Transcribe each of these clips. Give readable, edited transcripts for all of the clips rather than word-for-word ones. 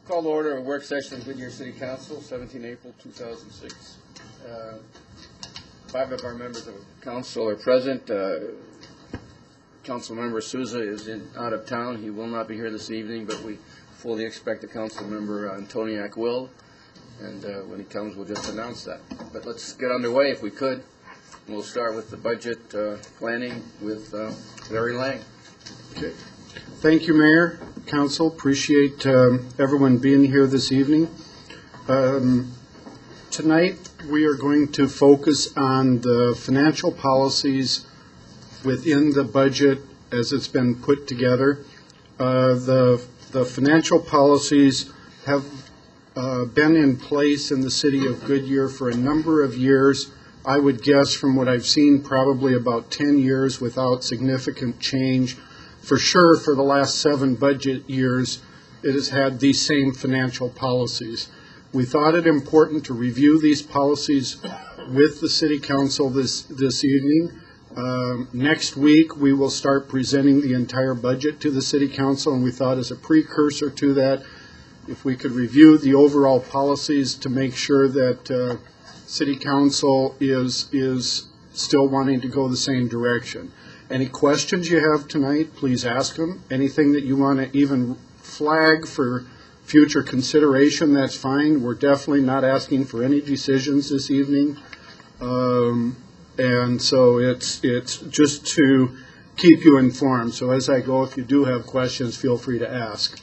Call to order a work session of Goodyear City Council, 17 April 2006. 5 of our members of council are present. Council member Souza is out of town. He will not be here this evening, but we fully expect the council member Antoniak will. And when he comes, we'll just announce that. But let's get underway if we could. We'll start with the budget planning with Larry Lang. Okay. Thank you, Mayor, Council. Appreciate everyone being here this evening. Tonight, we are going to focus on the financial policies within the budget as it's been put together. The financial policies have been in place in the city of Goodyear for a number of years. I would guess from what I've seen, probably about 10 years without significant change. For sure, for the last 7 budget years, it has had these same financial policies. We thought it important to review these policies with the City Council this evening. Next week, we will start presenting the entire budget to the City Council, and we thought as a precursor to that, if we could review the overall policies to make sure that City Council is still wanting to go the same direction. Any questions you have tonight, please ask them. Anything that you want to even flag for future consideration, that's fine. We're definitely not asking for any decisions this evening. And so it's just to keep you informed. So as I go, if you do have questions, feel free to ask.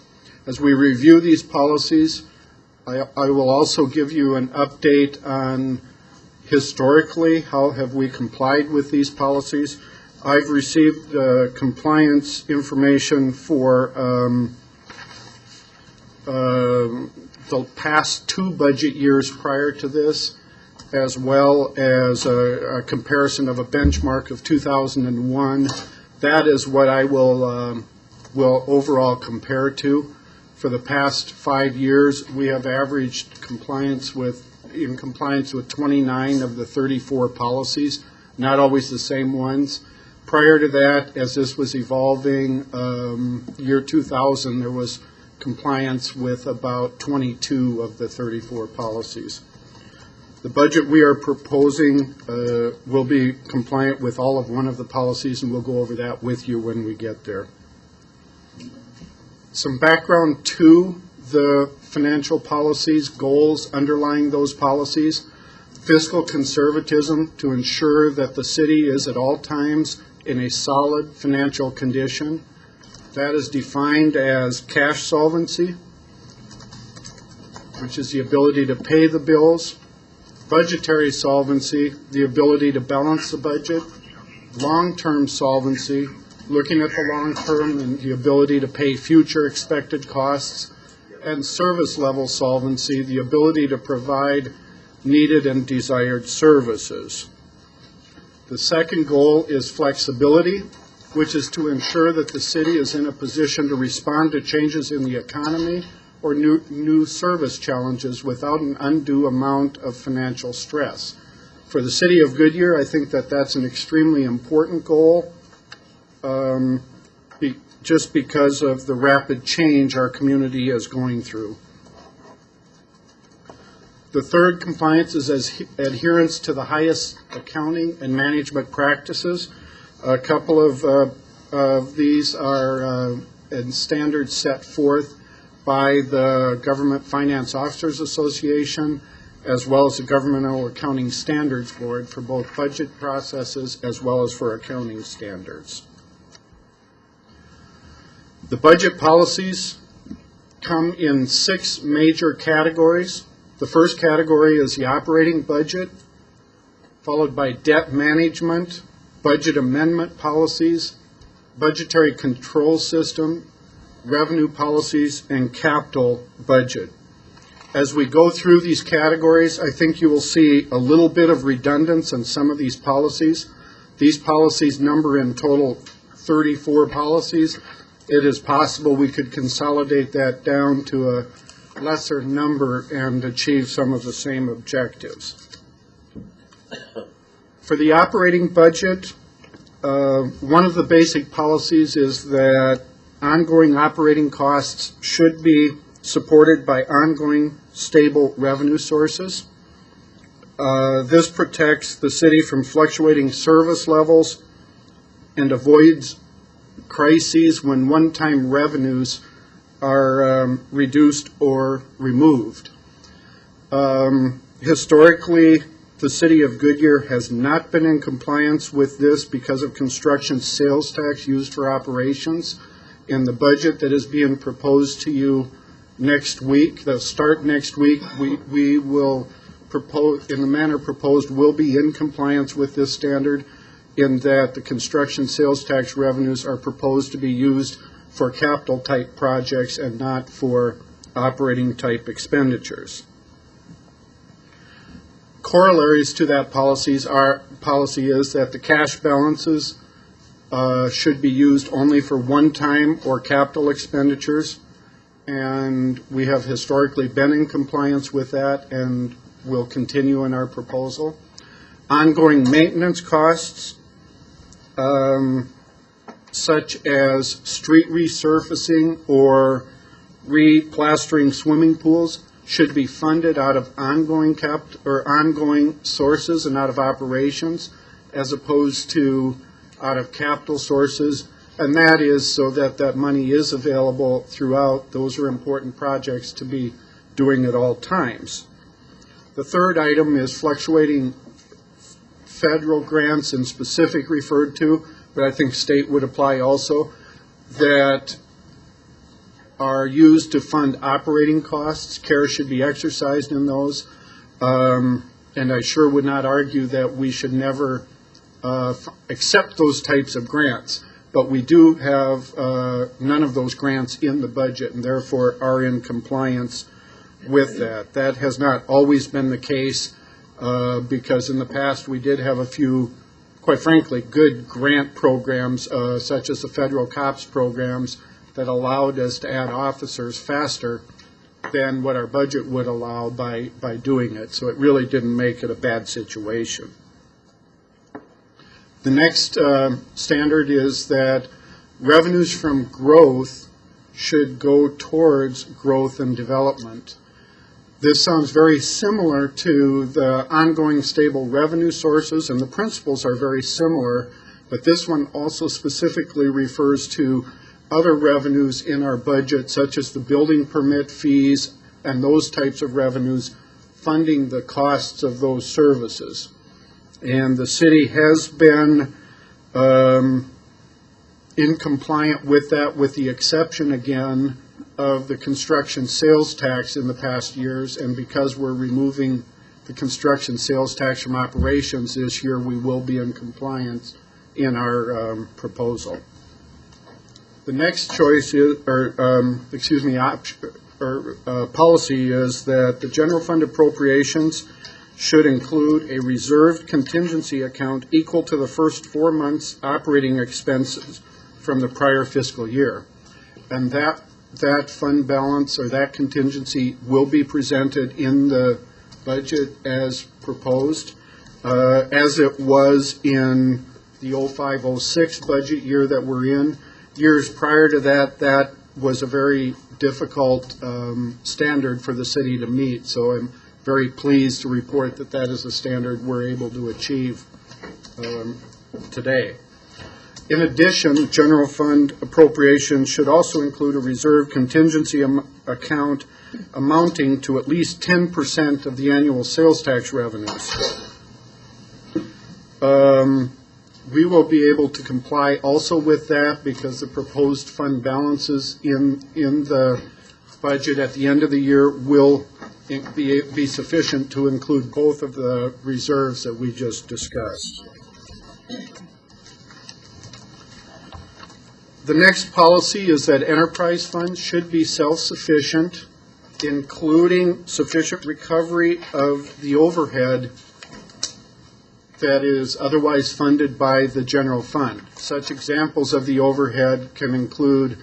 As we review these policies, I will also give you an update on historically, how have we complied with these policies. I've received compliance information for the past 2 budget years prior to this, as well as a comparison of a benchmark of 2001. That is what I will overall compare to. For the past 5 years, we have averaged in compliance with 29 of the 34 policies, not always the same ones. Prior to that, as this was evolving, year 2000, there was compliance with about 22 of the 34 policies. The budget we are proposing will be compliant with all of one of the policies, and we'll go over that with you when we get there. Some background to the financial policies, goals underlying those policies. Fiscal conservatism to ensure that the city is at all times in a solid financial condition. That is defined as cash solvency, which is the ability to pay the bills, budgetary solvency, the ability to balance the budget, long-term solvency, looking at the long term and the ability to pay future expected costs, and service level solvency, the ability to provide needed and desired services. The second goal is flexibility, which is to ensure that the city is in a position to respond to changes in the economy or new service challenges without an undue amount of financial stress. For the city of Goodyear, I think that that's an extremely important goal, just because of the rapid change our community is going through. The third compliance is as adherence to the highest accounting and management practices. A couple of these are in standards set forth by the Government Finance Officers Association, as well as the Governmental Accounting Standards Board for both budget processes as well as for accounting standards. The budget policies come in 6 major categories. The first category is the operating budget, followed by debt management, budget amendment policies, budgetary control system, revenue policies, and capital budget. As we go through these categories, I think you will see a little bit of redundance in some of these policies. These policies number in total 34 policies. It is possible we could consolidate that down to a lesser number and achieve some of the same objectives. For the operating budget, one of the basic policies is that ongoing operating costs should be supported by ongoing stable revenue sources. This protects the city from fluctuating service levels and avoids crises when one-time revenues are reduced or removed. Historically, the city of Goodyear has not been in compliance with this because of construction sales tax used for operations. In the budget that is being proposed to you next week, that'll start next week, we will propose, in the manner proposed, will be in compliance with this standard, in that the construction sales tax revenues are proposed to be used for capital type projects and not for operating type expenditures. Corollaries to that policy is that the cash balances should be used only for one-time or capital expenditures, and we have historically been in compliance with that and will continue in our proposal. Ongoing maintenance costs, such as street resurfacing or replastering swimming pools, should be funded out of ongoing sources and out of operations, as opposed to out of capital sources, and that is so that that money is available throughout. Those are important projects to be doing at all times. The third item is fluctuating federal grants, and specific referred to, but I think state would apply also, that are used to fund operating costs. Care should be exercised in those, and I sure would not argue that we should never accept those types of grants, but we do have none of those grants in the budget and therefore are in compliance with that. That has not always been the case, because in the past we did have a few, quite frankly, good grant programs, such as the federal COPS programs, that allowed us to add officers faster than what our budget would allow by doing it. So it really didn't make it a bad situation. The next standard is that revenues from growth should go towards growth and development. This sounds very similar to the ongoing stable revenue sources, and the principles are very similar, but this one also specifically refers to other revenues in our budget, such as the building permit fees and those types of revenues, funding the costs of those services. And the city has been in compliant with that, with the exception, again, of the construction sales tax in the past years. And because we're removing the construction sales tax from operations this year, we will be in compliance in our proposal. The next choice is, policy is that the general fund appropriations should include a reserved contingency account equal to the first 4 months' operating expenses from the prior fiscal year. And that fund balance or that contingency will be presented in the budget as proposed, as it was in the 05-06 budget year that we're in. Years prior to that, that was a very difficult standard for the city to meet. So I'm very pleased to report that that is a standard we're able to achieve today. In addition, general fund appropriations should also include a reserve contingency account amounting to at least 10% of the annual sales tax revenues. We will be able to comply also with that because the proposed fund balances in the budget at the end of the year will be sufficient to include both of the reserves that we just discussed. The next policy is that enterprise funds should be self-sufficient, including sufficient recovery of the overhead that is otherwise funded by the general fund. Such examples of the overhead can include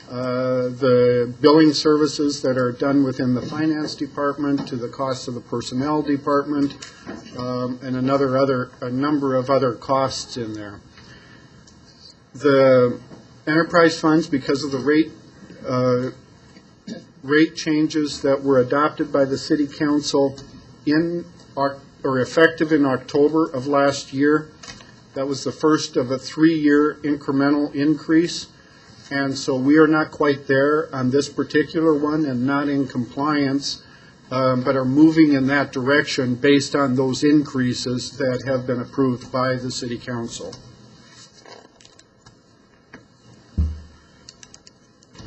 the billing services that are done within the finance department, to the cost of the personnel department, and a number of other costs in there. The enterprise funds, because of the rate changes that were adopted by the City Council or effective in October of last year. That was the first of a 3-year incremental increase. And so we are not quite there on this particular one and not in compliance, but are moving in that direction based on those increases that have been approved by the City Council.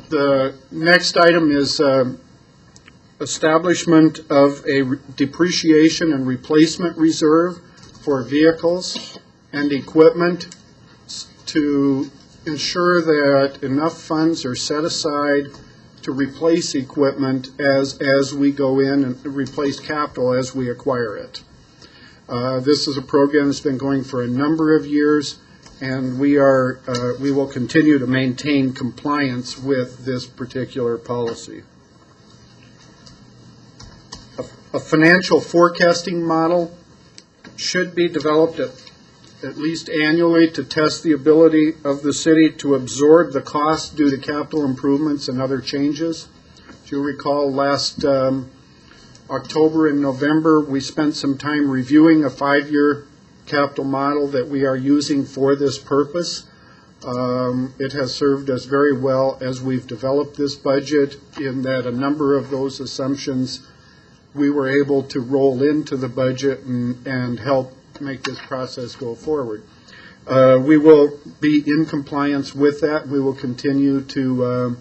The next item is establishment of a depreciation and replacement reserve for vehicles and equipment to ensure that enough funds are set aside to replace equipment as we go in and replace capital as we acquire it. This is a program that's been going for a number of years, and we will continue to maintain compliance with this particular policy. A financial forecasting model should be developed at least annually to test the ability of the city to absorb the costs due to capital improvements and other changes. If you recall, last October and November, we spent some time reviewing a 5-year capital model that we are using for this purpose. It has served us very well as we've developed this budget, in that a number of those assumptions we were able to roll into the budget and help make this process go forward. We will be in compliance with that. We will continue to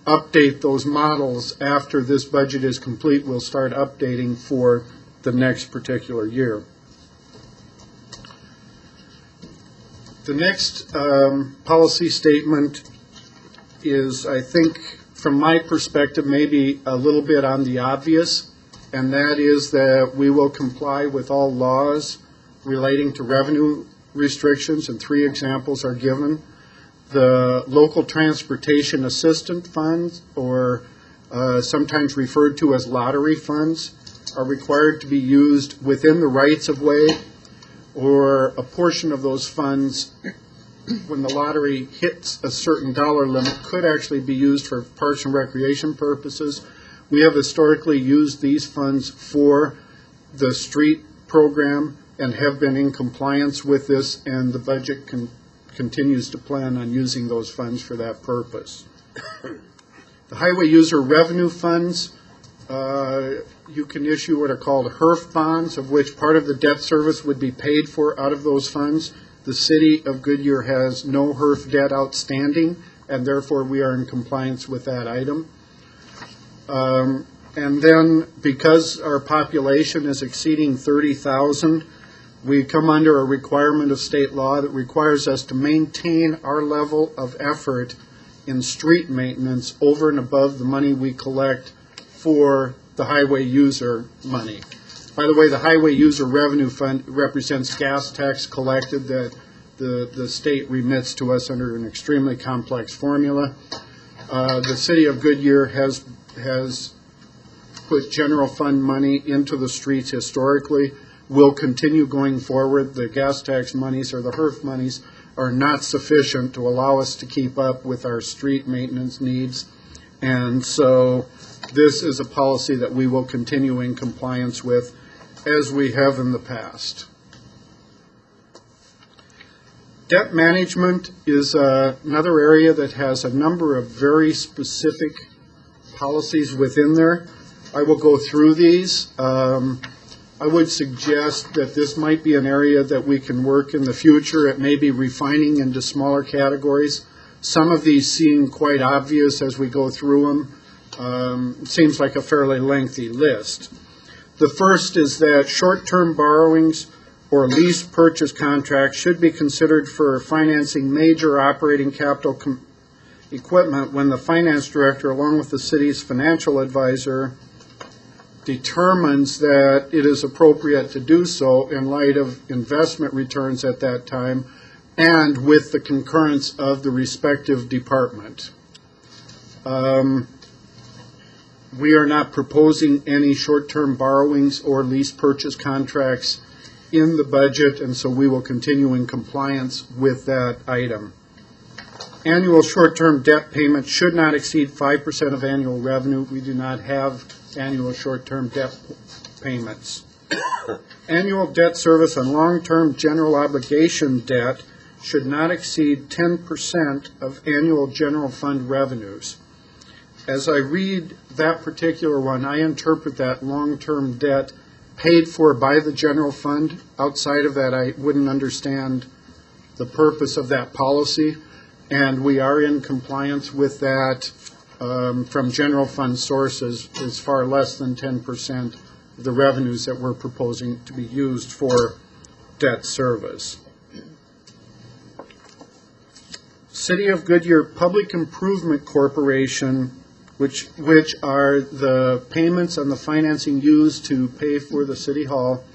update those models after this budget is complete. We'll start updating for the next particular year. The next policy statement is, I think, from my perspective, maybe a little bit on the obvious, and that is that we will comply with all laws relating to revenue restrictions, and 3 examples are given. The local transportation assistance funds, or sometimes referred to as lottery funds, are required to be used within the rights of way, or a portion of those funds, when the lottery hits a certain dollar limit, could actually be used for parks and recreation purposes. We have historically used these funds for the street program and have been in compliance with this, and the budget continues to plan on using those funds for that purpose. The highway user revenue funds, you can issue what are called HERF bonds, of which part of the debt service would be paid for out of those funds. The city of Goodyear has no HERF debt outstanding, and therefore we are in compliance with that item. And then, because our population is exceeding 30,000, we come under a requirement of state law that requires us to maintain our level of effort in street maintenance over and above the money we collect for the highway user money. By the way, the highway user revenue fund represents gas tax collected that the state remits to us under an extremely complex formula. The city of Goodyear has put general fund money into the streets historically. Will continue going forward. The gas tax monies, or the HERF monies, are not sufficient to allow us to keep up with our street maintenance needs. And so this is a policy that we will continue in compliance with, as we have in the past. Debt management is another area that has a number of very specific policies within there. I will go through these. I would suggest that this might be an area that we can work in the future at maybe refining into smaller categories. Some of these seem quite obvious as we go through them. It seems like a fairly lengthy list. The first is that short-term borrowings or lease purchase contracts should be considered for financing major operating capital equipment when the finance director, along with the city's financial advisor, determines that it is appropriate to do so in light of investment returns at that time and with the concurrence of the respective department. We are not proposing any short-term borrowings or lease purchase contracts in the budget, and so we will continue in compliance with that item. Annual short-term debt payment should not exceed 5% of annual revenue. We do not have annual short-term debt payments. Annual debt service on long-term general obligation debt should not exceed 10% of annual general fund revenues. As I read that particular one, I interpret that long-term debt paid for by the general fund. Outside of that, I wouldn't understand the purpose of that policy, and we are in compliance with that from general fund sources. Is far less than 10% of the revenues that we're proposing to be used for debt service. City of Goodyear Public Improvement Corporation, which are the payments on the financing used to pay for the city hall,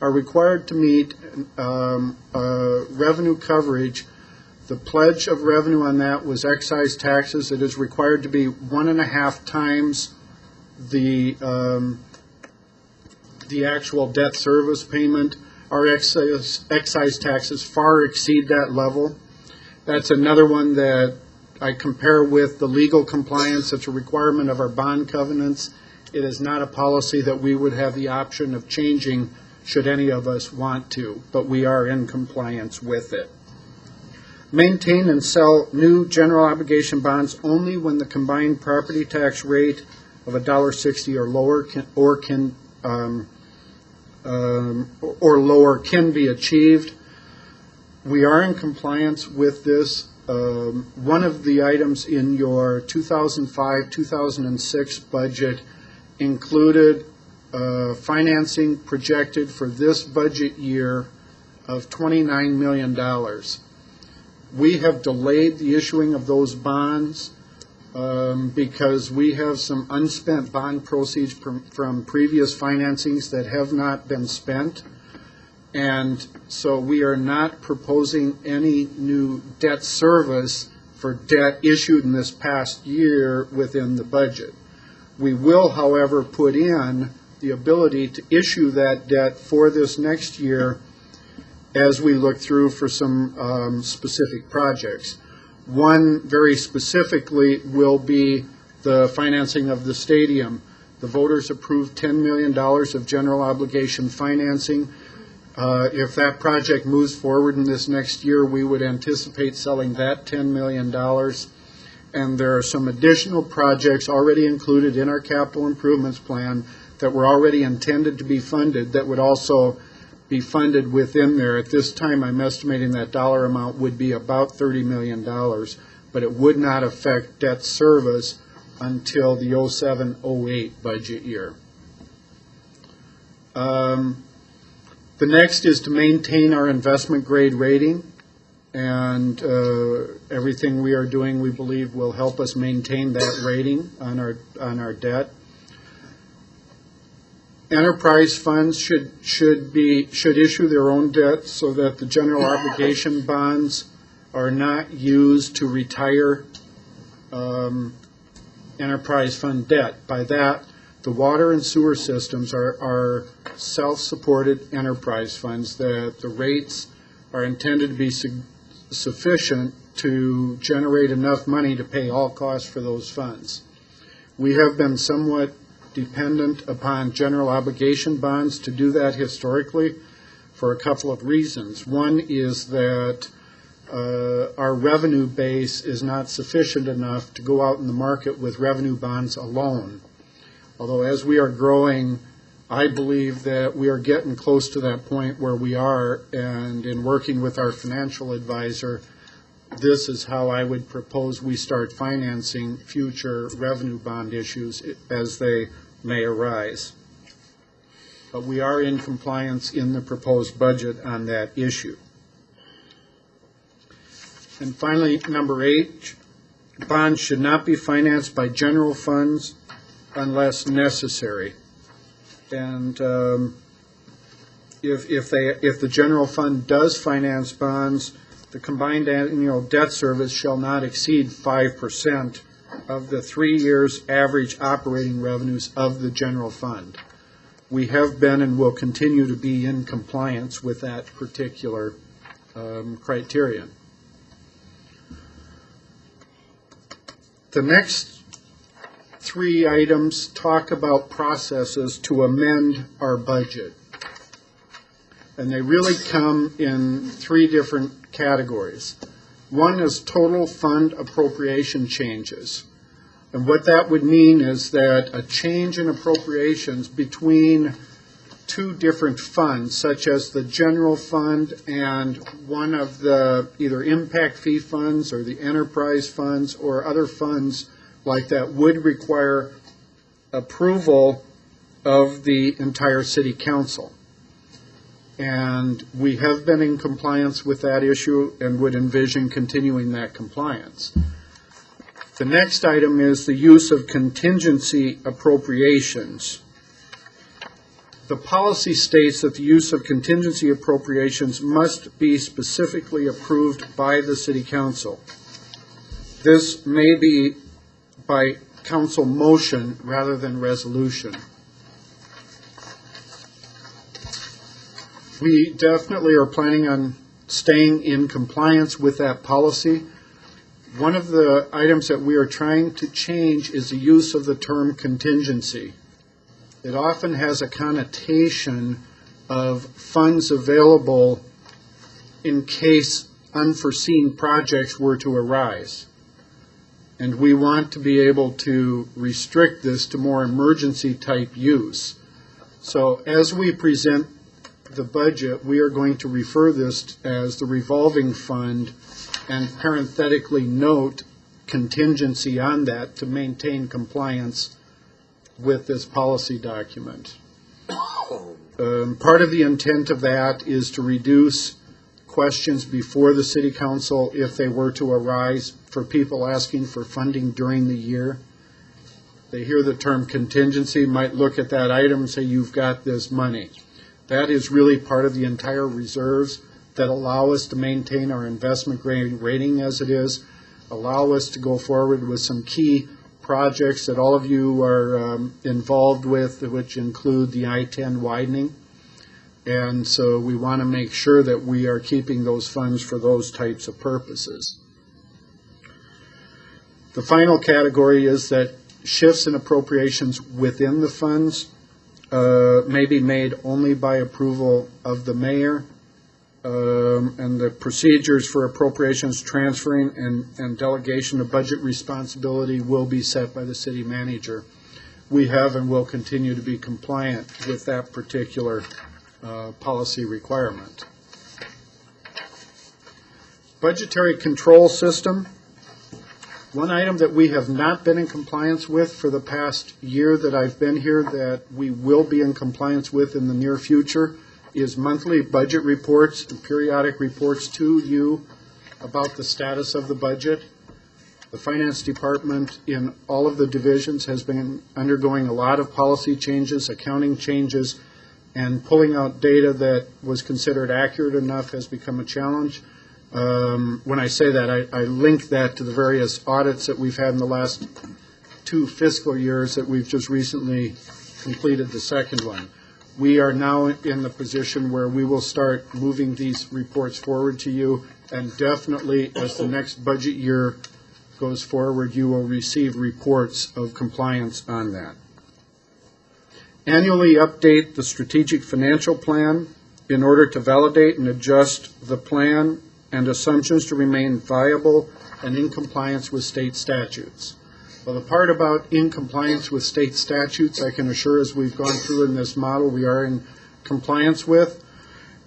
are required to meet revenue coverage. The pledge of revenue on that was excise taxes. It is required to be 1.5 times the actual debt service payment. Our excise taxes far exceed that level. That's another one that I compare with the legal compliance. It's a requirement of our bond covenants. It is not a policy that we would have the option of changing should any of us want to, but we are in compliance with it. Maintain and sell new general obligation bonds only when the combined property tax rate of $1.60 or lower can be achieved. We are in compliance with this. One of the items in your 2005-2006 budget included financing projected for this budget year of $29 million. We have delayed the issuing of those bonds because we have some unspent bond proceeds from previous financings that have not been spent. And so we are not proposing any new debt service for debt issued in this past year within the budget. We will, however, put in the ability to issue that debt for this next year as we look through for some specific projects. One very specifically will be the financing of the stadium. The voters approved $10 million of general obligation financing. If that project moves forward in this next year, we would anticipate selling that $10 million. And there are some additional projects already included in our capital improvements plan that were already intended to be funded that would also be funded within there. At this time, I'm estimating that dollar amount would be about $30 million, but it would not affect debt service until the 07-08 budget year. The next is to maintain our investment grade rating, and everything we are doing, we believe, will help us maintain that rating on our debt. Enterprise funds should issue their own debt so that the general obligation bonds are not used to retire enterprise fund debt. By that, the water and sewer systems are self-supported enterprise funds that the rates are intended to be sufficient to generate enough money to pay all costs for those funds. We have been somewhat dependent upon general obligation bonds to do that historically for a couple of reasons. One is that our revenue base is not sufficient enough to go out in the market with revenue bonds alone. Although as we are growing, I believe that we are getting close to that point where we are, and in working with our financial advisor, this is how I would propose we start financing future revenue bond issues as they may arise. But we are in compliance in the proposed budget on that issue. And finally, number 8, bonds should not be financed by general funds unless necessary. And if the general fund does finance bonds, the combined annual debt service shall not exceed 5% of the 3 years' average operating revenues of the general fund. We have been and will continue to be in compliance with that particular criterion. The next three items talk about processes to amend our budget. And they really come in three different categories. One is total fund appropriation changes. And what that would mean is that a change in appropriations between two different funds, such as the general fund and one of the either impact fee funds or the enterprise funds or other funds like that, would require approval of the entire city council. And we have been in compliance with that issue and would envision continuing that compliance. The next item is the use of contingency appropriations. The policy states that the use of contingency appropriations must be specifically approved by the city council. This may be by council motion rather than resolution. We definitely are planning on staying in compliance with that policy. One of the items that we are trying to change is the use of the term contingency. It often has a connotation of funds available in case unforeseen projects were to arise. And we want to be able to restrict this to more emergency type use. So as we present the budget, we are going to refer this as the revolving fund and parenthetically note contingency on that to maintain compliance with this policy document. Part of the intent of that is to reduce questions before the city council if they were to arise for people asking for funding during the year. They hear the term contingency, might look at that item and say, you've got this money. That is really part of the entire reserves that allow us to maintain our investment grade rating as it is, allow us to go forward with some key projects that all of you are involved with, which include the I-10 widening. And so we want to make sure that we are keeping those funds for those types of purposes. The final category is that shifts in appropriations within the funds may be made only by approval of the mayor, and the procedures for appropriations transferring and delegation of budget responsibility will be set by the city manager. We have and will continue to be compliant with that particular policy requirement. Budgetary control system. One item that we have not been in compliance with for the past year that I've been here that we will be in compliance with in the near future is monthly budget reports and periodic reports to you about the status of the budget. The finance department in all of the divisions has been undergoing a lot of policy changes, accounting changes, and pulling out data that was considered accurate enough has become a challenge. When I say that, I link that to the various audits that we've had in the last 2 fiscal years that we've just recently completed the second one. We are now in the position where we will start moving these reports forward to you, and definitely as the next budget year goes forward, you will receive reports of compliance on that. Annually update the strategic financial plan in order to validate and adjust the plan and assumptions to remain viable and in compliance with state statutes. Well, the part about in compliance with state statutes, I can assure as we've gone through in this model, we are in compliance with.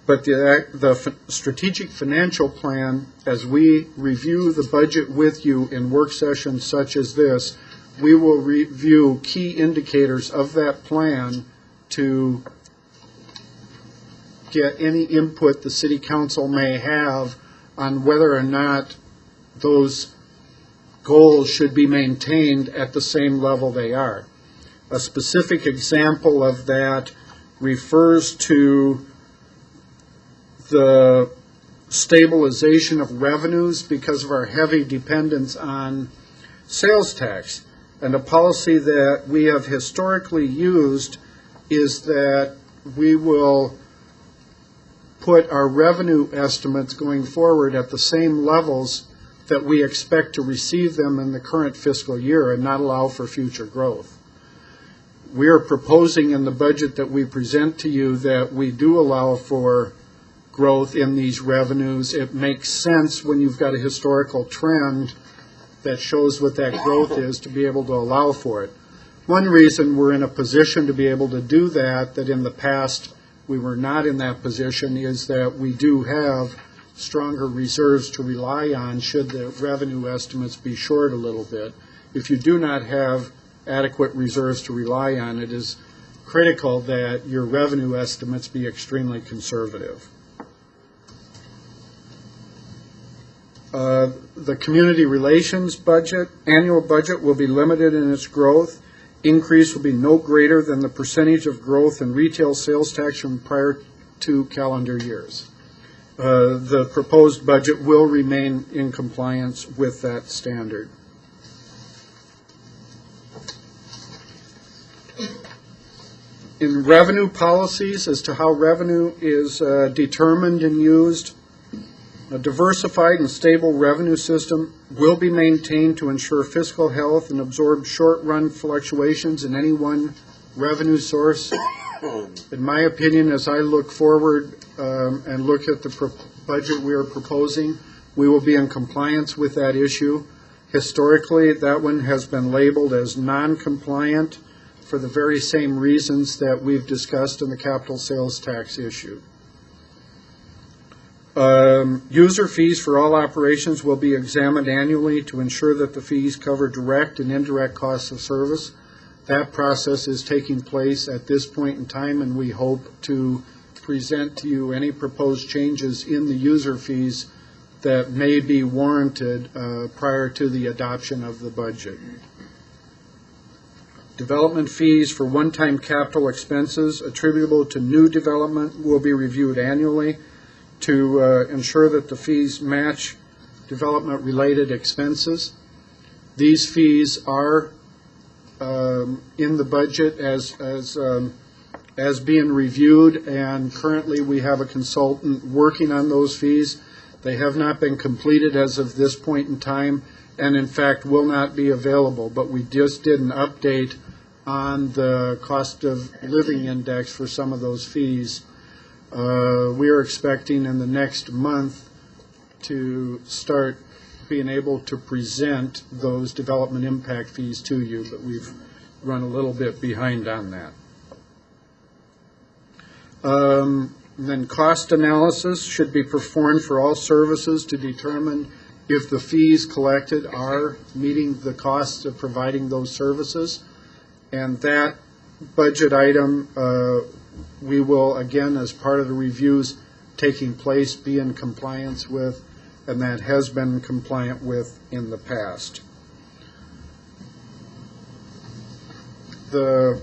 But the strategic financial plan, as we review the budget with you in work sessions such as this, we will review key indicators of that plan to get any input the city council may have on whether or not those goals should be maintained at the same level they are. A specific example of that refers to the stabilization of revenues because of our heavy dependence on sales tax. And a policy that we have historically used is that we will put our revenue estimates going forward at the same levels that we expect to receive them in the current fiscal year and not allow for future growth. We are proposing in the budget that we present to you that we do allow for growth in these revenues. It makes sense when you've got a historical trend that shows what that growth is to be able to allow for it. One reason we're in a position to be able to do that in the past we were not in that position, is that we do have stronger reserves to rely on should the revenue estimates be short a little bit. If you do not have adequate reserves to rely on, it is critical that your revenue estimates be extremely conservative. The community relations budget, annual budget, will be limited in its growth. Increase will be no greater than the percentage of growth in retail sales tax from prior 2 calendar years. The proposed budget will remain in compliance with that standard. In revenue policies, as to how revenue is determined and used, a diversified and stable revenue system will be maintained to ensure fiscal health and absorb short-run fluctuations in any one revenue source. In my opinion, as I look forward and look at the budget we are proposing, we will be in compliance with that issue. Historically, that one has been labeled as non-compliant for the very same reasons that we've discussed in the capital sales tax issue. User fees for all operations will be examined annually to ensure that the fees cover direct and indirect costs of service. That process is taking place at this point in time, and we hope to present to you any proposed changes in the user fees that may be warranted prior to the adoption of the budget. Development fees for one-time capital expenses attributable to new development will be reviewed annually to ensure that the fees match development-related expenses. These fees are in the budget as being reviewed, and currently we have a consultant working on those fees. They have not been completed as of this point in time, and in fact will not be available, but we just did an update on the cost of living index for some of those fees. We are expecting in the next month to start being able to present those development impact fees to you, but we've run a little bit behind on that. Then cost analysis should be performed for all services to determine if the fees collected are meeting the costs of providing those services. And that budget item we will, again, as part of the reviews taking place, be in compliance with, and that has been compliant with in the past. The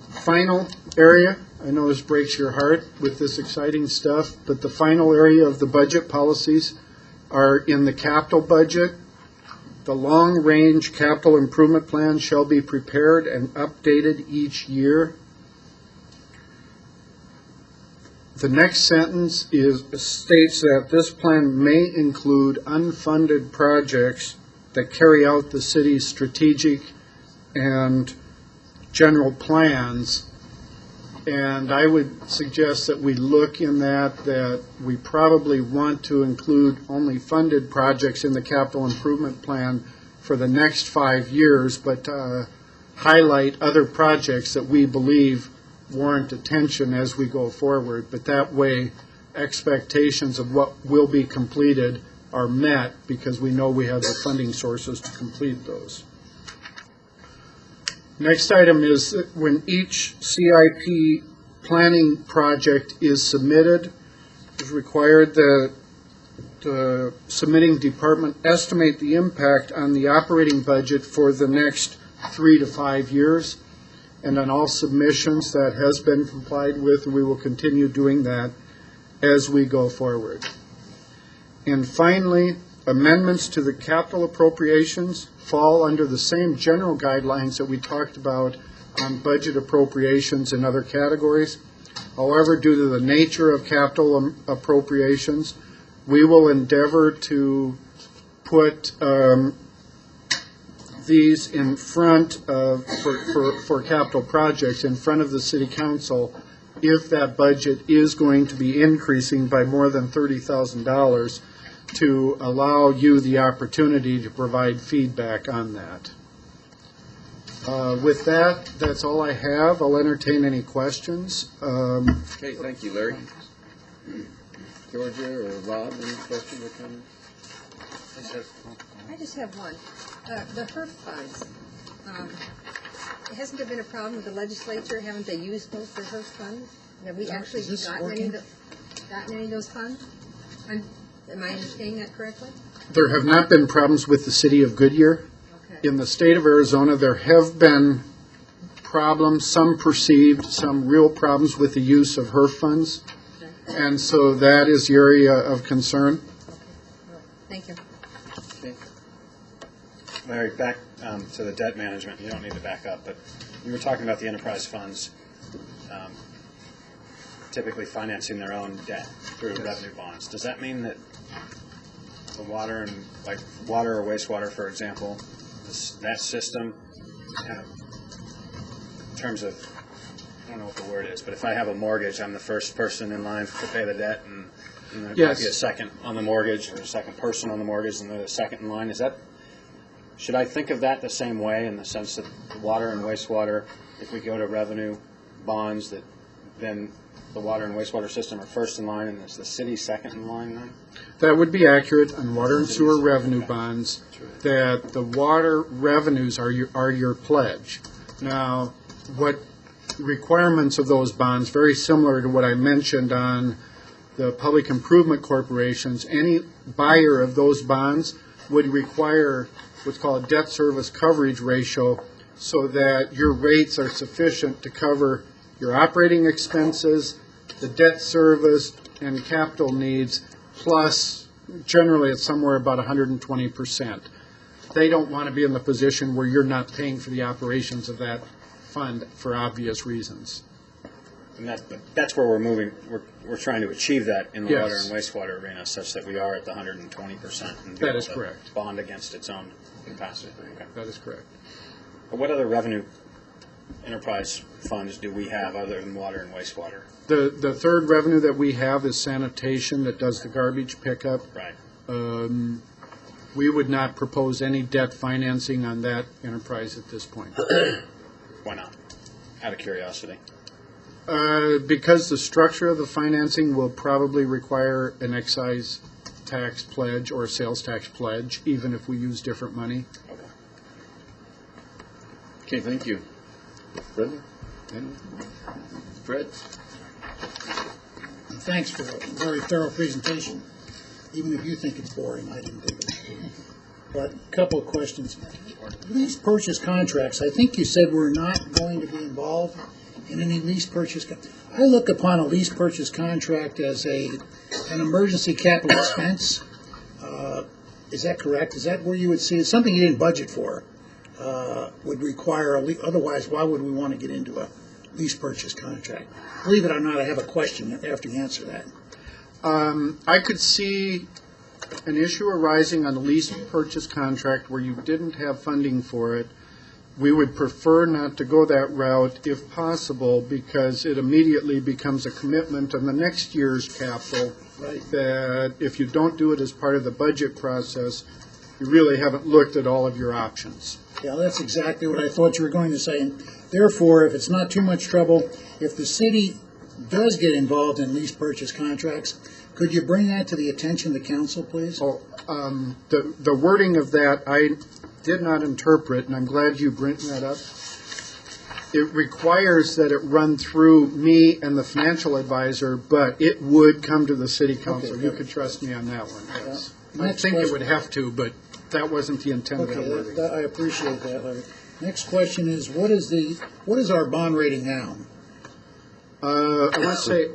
final area, I know this breaks your heart with this exciting stuff, but the final area of the budget policies are in the capital budget. The long-range capital improvement plan shall be prepared and updated each year. The next sentence states that this plan may include unfunded projects that carry out the city's strategic and general plans. And I would suggest that we look in that we probably want to include only funded projects in the capital improvement plan for the next 5 years, but highlight other projects that we believe warrant attention as we go forward. But that way, expectations of what will be completed are met because we know we have the funding sources to complete those. Next item is that when each CIP planning project is submitted, it's required that the submitting department estimate the impact on the operating budget for the next 3 to 5 years. And on all submissions, that has been complied with, and we will continue doing that as we go forward. And finally, amendments to the capital appropriations fall under the same general guidelines that we talked about on budget appropriations in other categories. However, due to the nature of capital appropriations, we will endeavor to put these in front of, for capital projects, in front of the city council if that budget is going to be increasing by more than $30,000 to allow you the opportunity to provide feedback on that. With that, that's all I have. I'll entertain any questions. Okay, thank you, Larry. Georgia or Bob, any questions or comments? I just have one. The HERF funds, hasn't there been a problem with the legislature? Haven't they used most of the HERF funds? Have we actually gotten any of those funds? Am I understanding that correctly? There have not been problems with the city of Goodyear. Okay. In the state of Arizona, there have been problems, some perceived, some real problems with the use of HERF funds. Okay. And so that is the area of concern. Okay. Well, thank you. Okay. Larry, back to the debt management. You don't need to back up, but you were talking about the enterprise funds typically financing their own debt through revenue bonds. Does that mean that the water and, like water or wastewater, for example, that system, in terms of, I don't know what the word is, but if I have a mortgage, I'm the first person in line to pay the debt, and there might be a second on the mortgage, or a second person on the mortgage, and then a second in line. Should I think of that the same way, in the sense that water and wastewater, if we go to revenue bonds, that then the water and wastewater system are first in line, and it's the city second in line then? That would be accurate on water and sewer revenue bonds, that the water revenues are your pledge. Now, what requirements of those bonds, very similar to what I mentioned on the public improvement corporations, any buyer of those bonds would require what's called a debt service coverage ratio, so that your rates are sufficient to cover your operating expenses, the debt service, and capital needs, plus generally it's somewhere about 120%. They don't want to be in the position where you're not paying for the operations of that fund for obvious reasons. And that's where we're moving. We're trying to achieve that in the Yes. water and wastewater arena, such that we are at the 120%. And be That able is to correct. Bond against its own capacity. Okay. That is correct. But what other revenue enterprise funds do we have other than water and wastewater? The third revenue that we have is sanitation, that does the garbage pickup. Right. We would not propose any debt financing on that enterprise at this point. Why not? Out of curiosity. Because the structure of the financing will probably require an excise tax pledge or a sales tax pledge, even if we use different money. Okay. Okay, thank you. Brenda? Fred? Thanks for a very thorough presentation. Even if you think it's boring, I didn't think it. But a couple of questions. Lease purchase contracts, I think you said we're not going to be involved in any lease purchase. I look upon a lease purchase contract as an emergency capital expense. Is that correct? Is that where you would see it? Something you didn't budget for would require otherwise, why would we want to get into a lease purchase contract? Believe it or not, I have a question after you answer that. I could see an issue arising on a lease purchase contract where you didn't have funding for it. We would prefer not to go that route if possible, because it immediately becomes a commitment on the next year's capital. Right. That if you don't do it as part of the budget process, you really haven't looked at all of your options. Yeah, that's exactly what I thought you were going to say. And therefore, if it's not too much trouble, if the city does get involved in lease purchase contracts, could you bring that to the attention of the council, please? The wording of that I did not interpret, and I'm glad you bring that up. It requires that it run through me and the financial advisor, but it would come to the city council. Okay, You good. could trust me on that one, yes. I Next think it question. would have to, but that wasn't the intent of that Okay, wording. I appreciate that, Larry. Next question is, what is our bond rating now? I want to say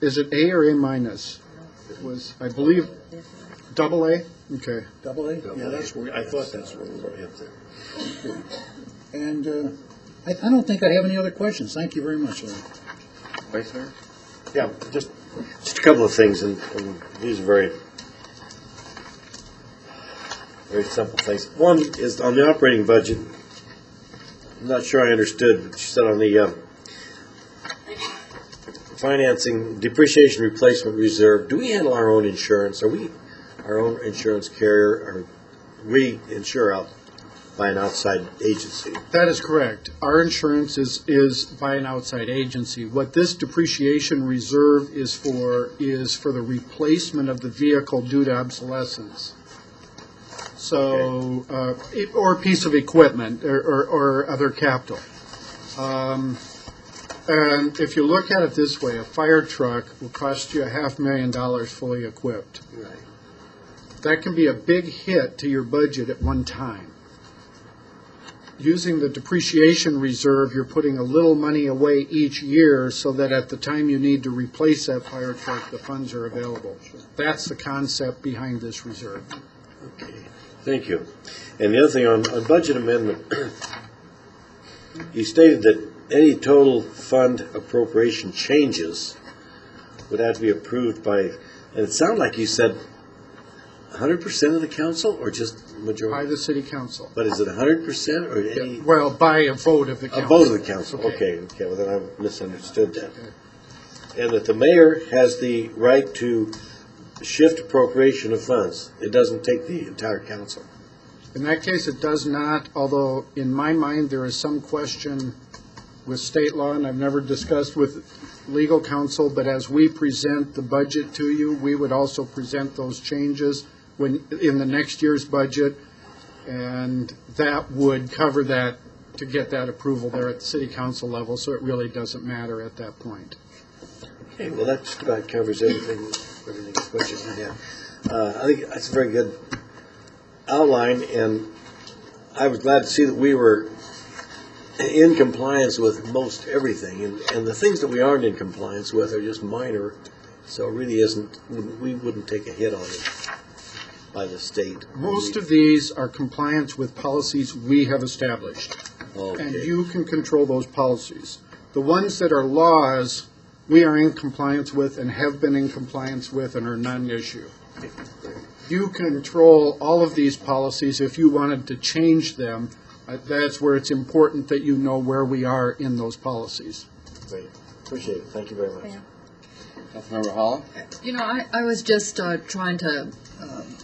is it A or A minus? It was, I believe, double A? Okay. Double A? Yeah, that's where, I thought that's where we were. And I don't think I have any other questions. Thank you very much, Larry. Vice Mayor? Yeah, just a couple of things, and these are very very simple things. One is on the operating budget. I'm not sure I understood what you said on the financing, depreciation replacement reserve. Do we handle our own insurance? Are we our own insurance carrier, or we insure out by an outside agency? That is correct. Our insurance is by an outside agency. What this depreciation reserve is for the replacement of the vehicle due to obsolescence. So, or a piece of equipment or other capital. And if you look at it this way, a fire truck will cost you $500,000 fully equipped. Right. That can be a big hit to your budget at one time. Using the depreciation reserve, you're putting a little money away each year so that at the time you need to replace that fire truck, the funds are available. That's the concept behind this reserve. Okay, thank you. And the other thing on budget amendment, you stated that any total fund appropriation changes would have to be approved by, and it sounded like you said 100% of the council, or just majority? By the city council. But is it 100% or any? Well, by a vote of the council. A vote of the council, okay, well then I misunderstood that. And that the mayor has the right to shift appropriation of funds. It doesn't take the entire council. In that case, it does not, although in my mind, there is some question with state law, and I've never discussed with legal counsel, but as we present the budget to you, we would also present those changes in the next year's budget, and that would cover that to get that approval there at the city council level, so it really doesn't matter at that point. Okay, well that just about covers everything question I have. I think that's a very good outline, and I was glad to see that we were in compliance with most everything, and the things that we aren't in compliance with are just minor, so it really we wouldn't take a hit on it by the state. Most of these are compliance with policies we have established. Okay. And you can control those policies. The ones that are laws, we are in compliance with and have been in compliance with and are non-issue. You control all of these policies. If you wanted to change them, that's where it's important that you know where we are in those policies. Great. Appreciate it. Thank you very much. Yeah. Councilmember Hall? You know, I was just trying to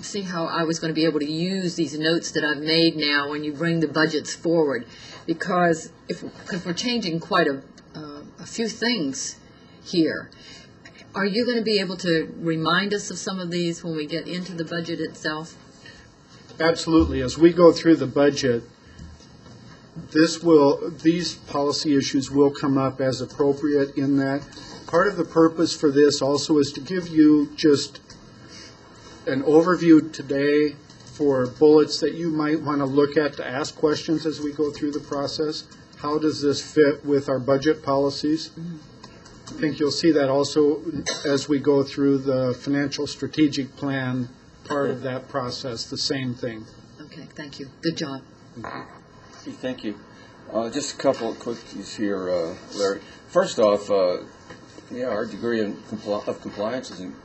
see how I was going to be able to use these notes that I've made now when you bring the budgets forward, because we're changing quite a few things here. Are you going to be able to remind us of some of these when we get into the budget itself? Absolutely. As we go through the budget, these policy issues will come up as appropriate in that. Part of the purpose for this also is to give you just an overview today for bullets that you might want to look at to ask questions as we go through the process. How does this fit with our budget policies? I think you'll see that also as we go through the financial strategic plan, part of that process, the same thing. Okay, thank you. Good job. Thank you. Just a couple of quickies here, Larry. First off, our degree of compliance isn't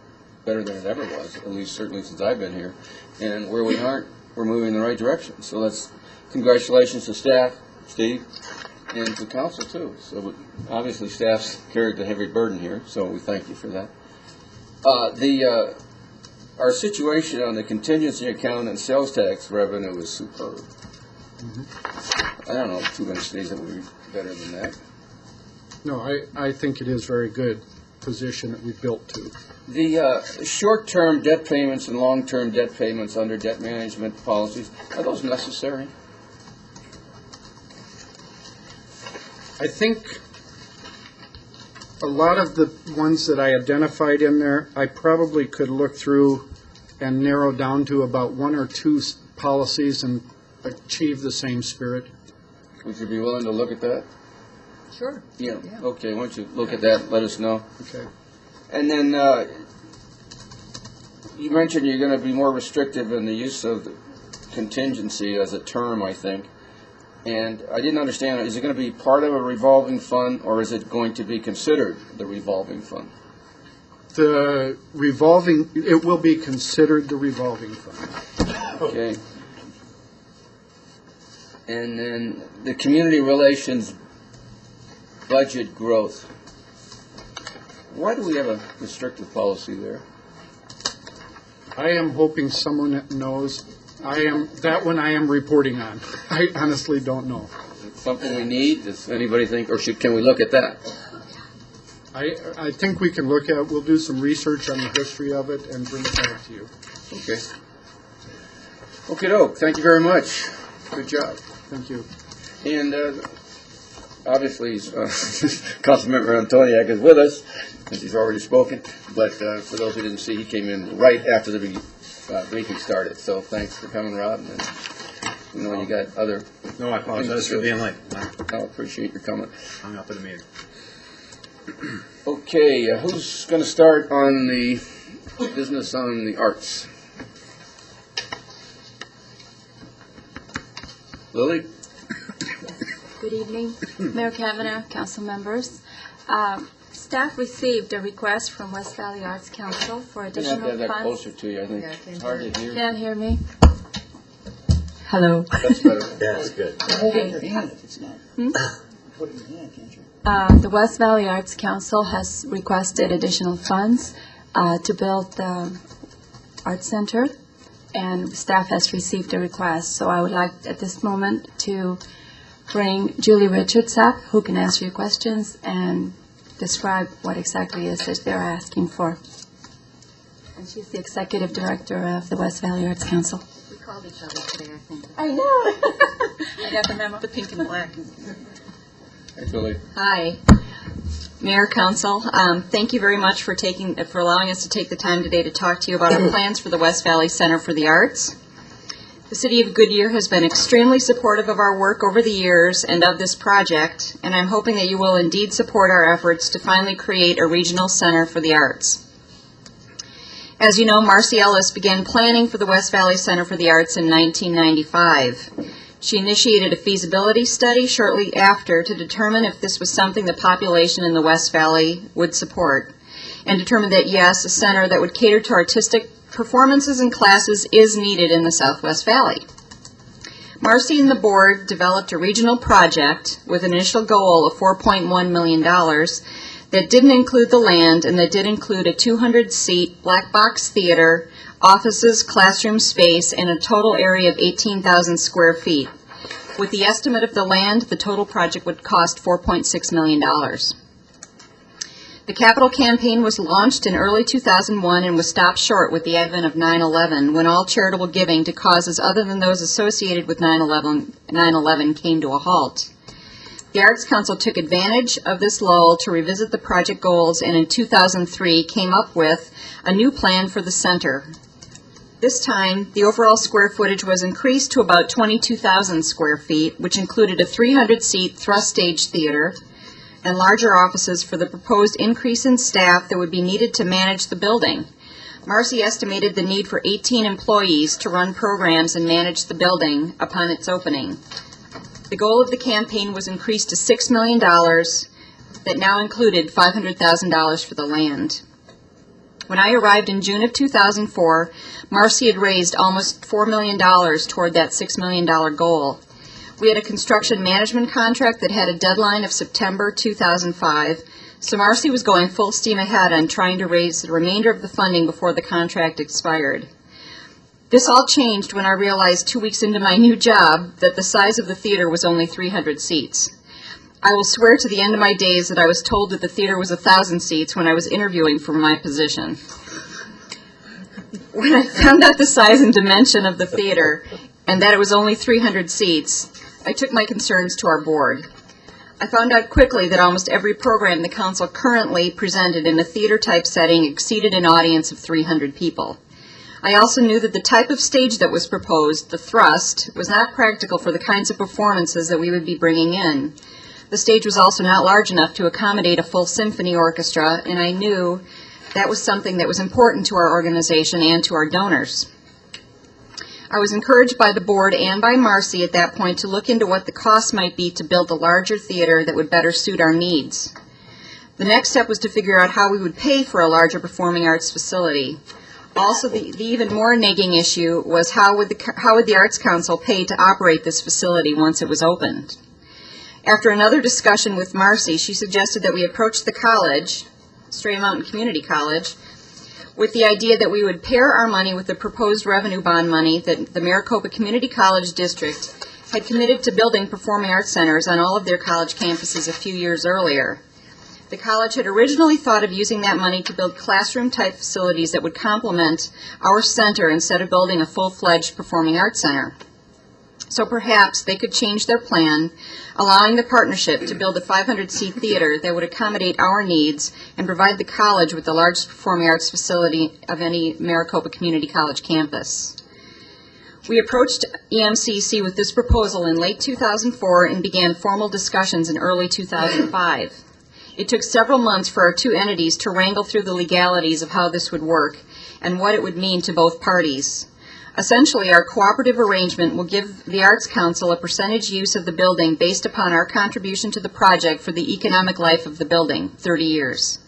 better than it ever was, at least certainly since I've been here. And where we aren't, we're moving in the right direction. So that's congratulations to staff, Steve, and to council too. So obviously staff's carried the heavy burden here, so we thank you for that. Our situation on the contingency account and sales tax revenue is superb. I don't know too many cities that would be better than that. No, I think it is very good position that we built to. The short-term debt payments and long-term debt payments under debt management policies, are those necessary? I think a lot of the ones that I identified in there, I probably could look through and narrow down to about one or two policies and achieve the same spirit. Would you be willing to look at that? Sure. Yeah. Okay, why don't you look at that, let us know. Okay. And then you mentioned you're going to be more restrictive in the use of the contingency as a term, I think. And I didn't understand, is it going to be part of a revolving fund, or is it going to be considered the revolving fund? It will be considered the revolving fund. Okay. And then the community relations budget growth. Why do we have a restrictive policy there? I am hoping someone knows. That one I am reporting on. I honestly don't know. Is it something we need? Does anybody think, or can we look at that? I think we can look at it. We'll do some research on the history of it and bring it back to you. Okay. Okey-doke, thank you very much. Good job. Thank you. And obviously, Councilmember Antoniak is with us, as he's already spoken. But for those who didn't see, he came in right after the briefing started. So thanks for coming, Rob. And you know you got other. No, I apologize for being late. I appreciate your coming. I'm up at a meeting. Okay, who's going to start on the business on the arts? Lily? Good evening, Mayor Kavanaugh, council members. Staff received a request from West Valley Arts Council for I'm going to have additional that funds. closer to you, I think. Yeah, I can't It's hard to hear. Can't hear me? Hello. That's better. Yeah, that's good. Hold it in your hand if it's not. Put it in your hand, can't you? The West Valley Arts Council has requested additional funds to build the Art Center, and staff has received a request. So I would like at this moment to bring Julie Richards up, who can answer your questions and describe what exactly it is that they're asking for. And she's the executive director of the West Valley Arts Council. We called each other today, I think. I know. I got the memo. The pink and black. Hey, Lily. Hi, Mayor, Council. Thank you very much for allowing us to take the time today to talk to you about our plans for the West Valley Center for the Arts. The City of Goodyear has been extremely supportive of our work over the years and of this project, and I'm hoping that you will indeed support our efforts to finally create a regional center for the arts. As you know, Marcy Ellis began planning for the West Valley Center for the Arts in 1995. She initiated a feasibility study shortly after to determine if this was something the population in the West Valley would support, and determined that yes, a center that would cater to artistic performances and classes is needed in the Southwest Valley. Marcy and the board developed a regional project with an initial goal of $4.1 million that didn't include the land and that did include a 200-seat black box theater, offices, classroom space, and a total area of 18,000 square feet. With the estimate of the land, the total project would cost $4.6 million. The capital campaign was launched in early 2001 and was stopped short with the advent of 9/11, when all charitable giving to causes other than those associated with 9/11 came to a halt. The Arts Council took advantage of this lull to revisit the project goals, and in 2003 came up with a new plan for the center. This time, the overall square footage was increased to about 22,000 square feet, which included a 300-seat thrust stage theater and larger offices for the proposed increase in staff that would be needed to manage the building. Marcy estimated the need for 18 employees to run programs and manage the building upon its opening. The goal of the campaign was increased to $6 million that now included $500,000 for the land. When I arrived in June of 2004, Marcy had raised almost $4 million toward that $6 million goal. We had a construction management contract that had a deadline of September 2005, so Marcy was going full steam ahead on trying to raise the remainder of the funding before the contract expired. This all changed when I realized 2 weeks into my new job that the size of the theater was only 300 seats. I will swear to the end of my days that I was told that the theater was 1,000 seats when I was interviewing for my position. When I found out the size and dimension of the theater and that it was only 300 seats, I took my concerns to our board. I found out quickly that almost every program the council currently presented in a theater-type setting exceeded an audience of 300 people. I also knew that the type of stage that was proposed, the thrust, was not practical for the kinds of performances that we would be bringing in. The stage was also not large enough to accommodate a full symphony orchestra, and I knew that was something that was important to our organization and to our donors. I was encouraged by the board and by Marcy at that point to look into what the cost might be to build a larger theater that would better suit our needs. The next step was to figure out how we would pay for a larger performing arts facility. Also, the even more nagging issue was how would the Arts Council pay to operate this facility once it was opened? After another discussion with Marcy, she suggested that we approach the college, Stray Mountain Community College, with the idea that we would pair our money with the proposed revenue bond money that the Maricopa Community College District had committed to building performing arts centers on all of their college campuses a few years earlier. The college had originally thought of using that money to build classroom-type facilities that would complement our center instead of building a full-fledged performing arts center. So perhaps they could change their plan, allowing the partnership to build a 500-seat theater that would accommodate our needs and provide the college with the largest performing arts facility of any Maricopa Community College campus. We approached EMCC with this proposal in late 2004 and began formal discussions in early 2005. It took several months for our two entities to wrangle through the legalities of how this would work and what it would mean to both parties. Essentially, our cooperative arrangement will give the Arts Council a percentage use of the building based upon our contribution to the project for the economic life of the building, 30 years.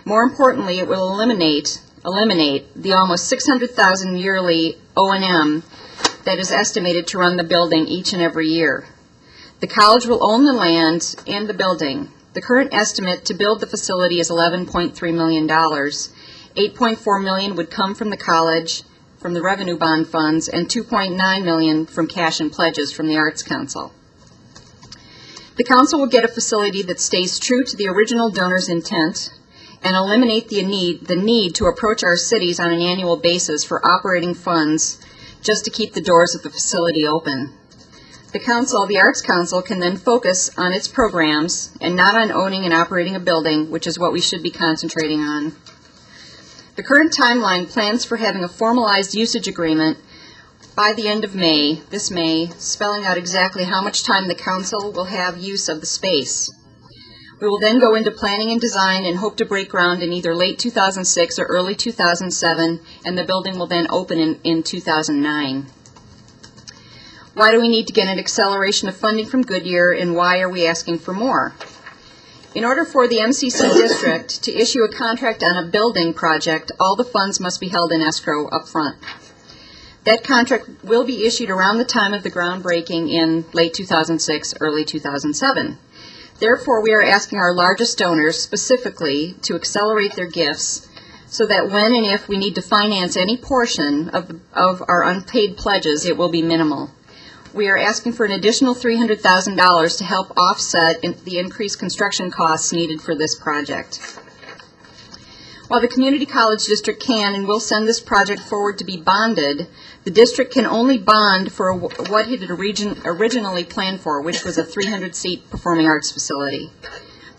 More importantly, it will eliminate the almost $600,000 yearly O&M that is estimated to run the building each and every year. The college will own the land and the building. The current estimate to build the facility is $11.3 million. $8.4 million would come from the college, from the revenue bond funds, and $2.9 million from cash and pledges from the Arts Council. The council will get a facility that stays true to the original donor's intent and eliminate the need to approach our cities on an annual basis for operating funds just to keep the doors of the facility open. The Arts Council, can then focus on its programs and not on owning and operating a building, which is what we should be concentrating on. The current timeline plans for having a formalized usage agreement by the end of May, this May, spelling out exactly how much time the council will have use of the space. We will then go into planning and design and hope to break ground in either late 2006 or early 2007, and the building will then open in 2009. Why do we need to get an acceleration of funding from Goodyear, and why are we asking for more? In order for the MCC district to issue a contract on a building project, all the funds must be held in escrow up front. That contract will be issued around the time of the groundbreaking in late 2006, early 2007. Therefore, we are asking our largest donors specifically to accelerate their gifts so that when and if we need to finance any portion of our unpaid pledges, it will be minimal. We are asking for an additional $300,000 to help offset the increased construction costs needed for this project. While the Community College District can and will send this project forward to be bonded, the district can only bond for what it had originally planned for, which was a 300-seat performing arts facility.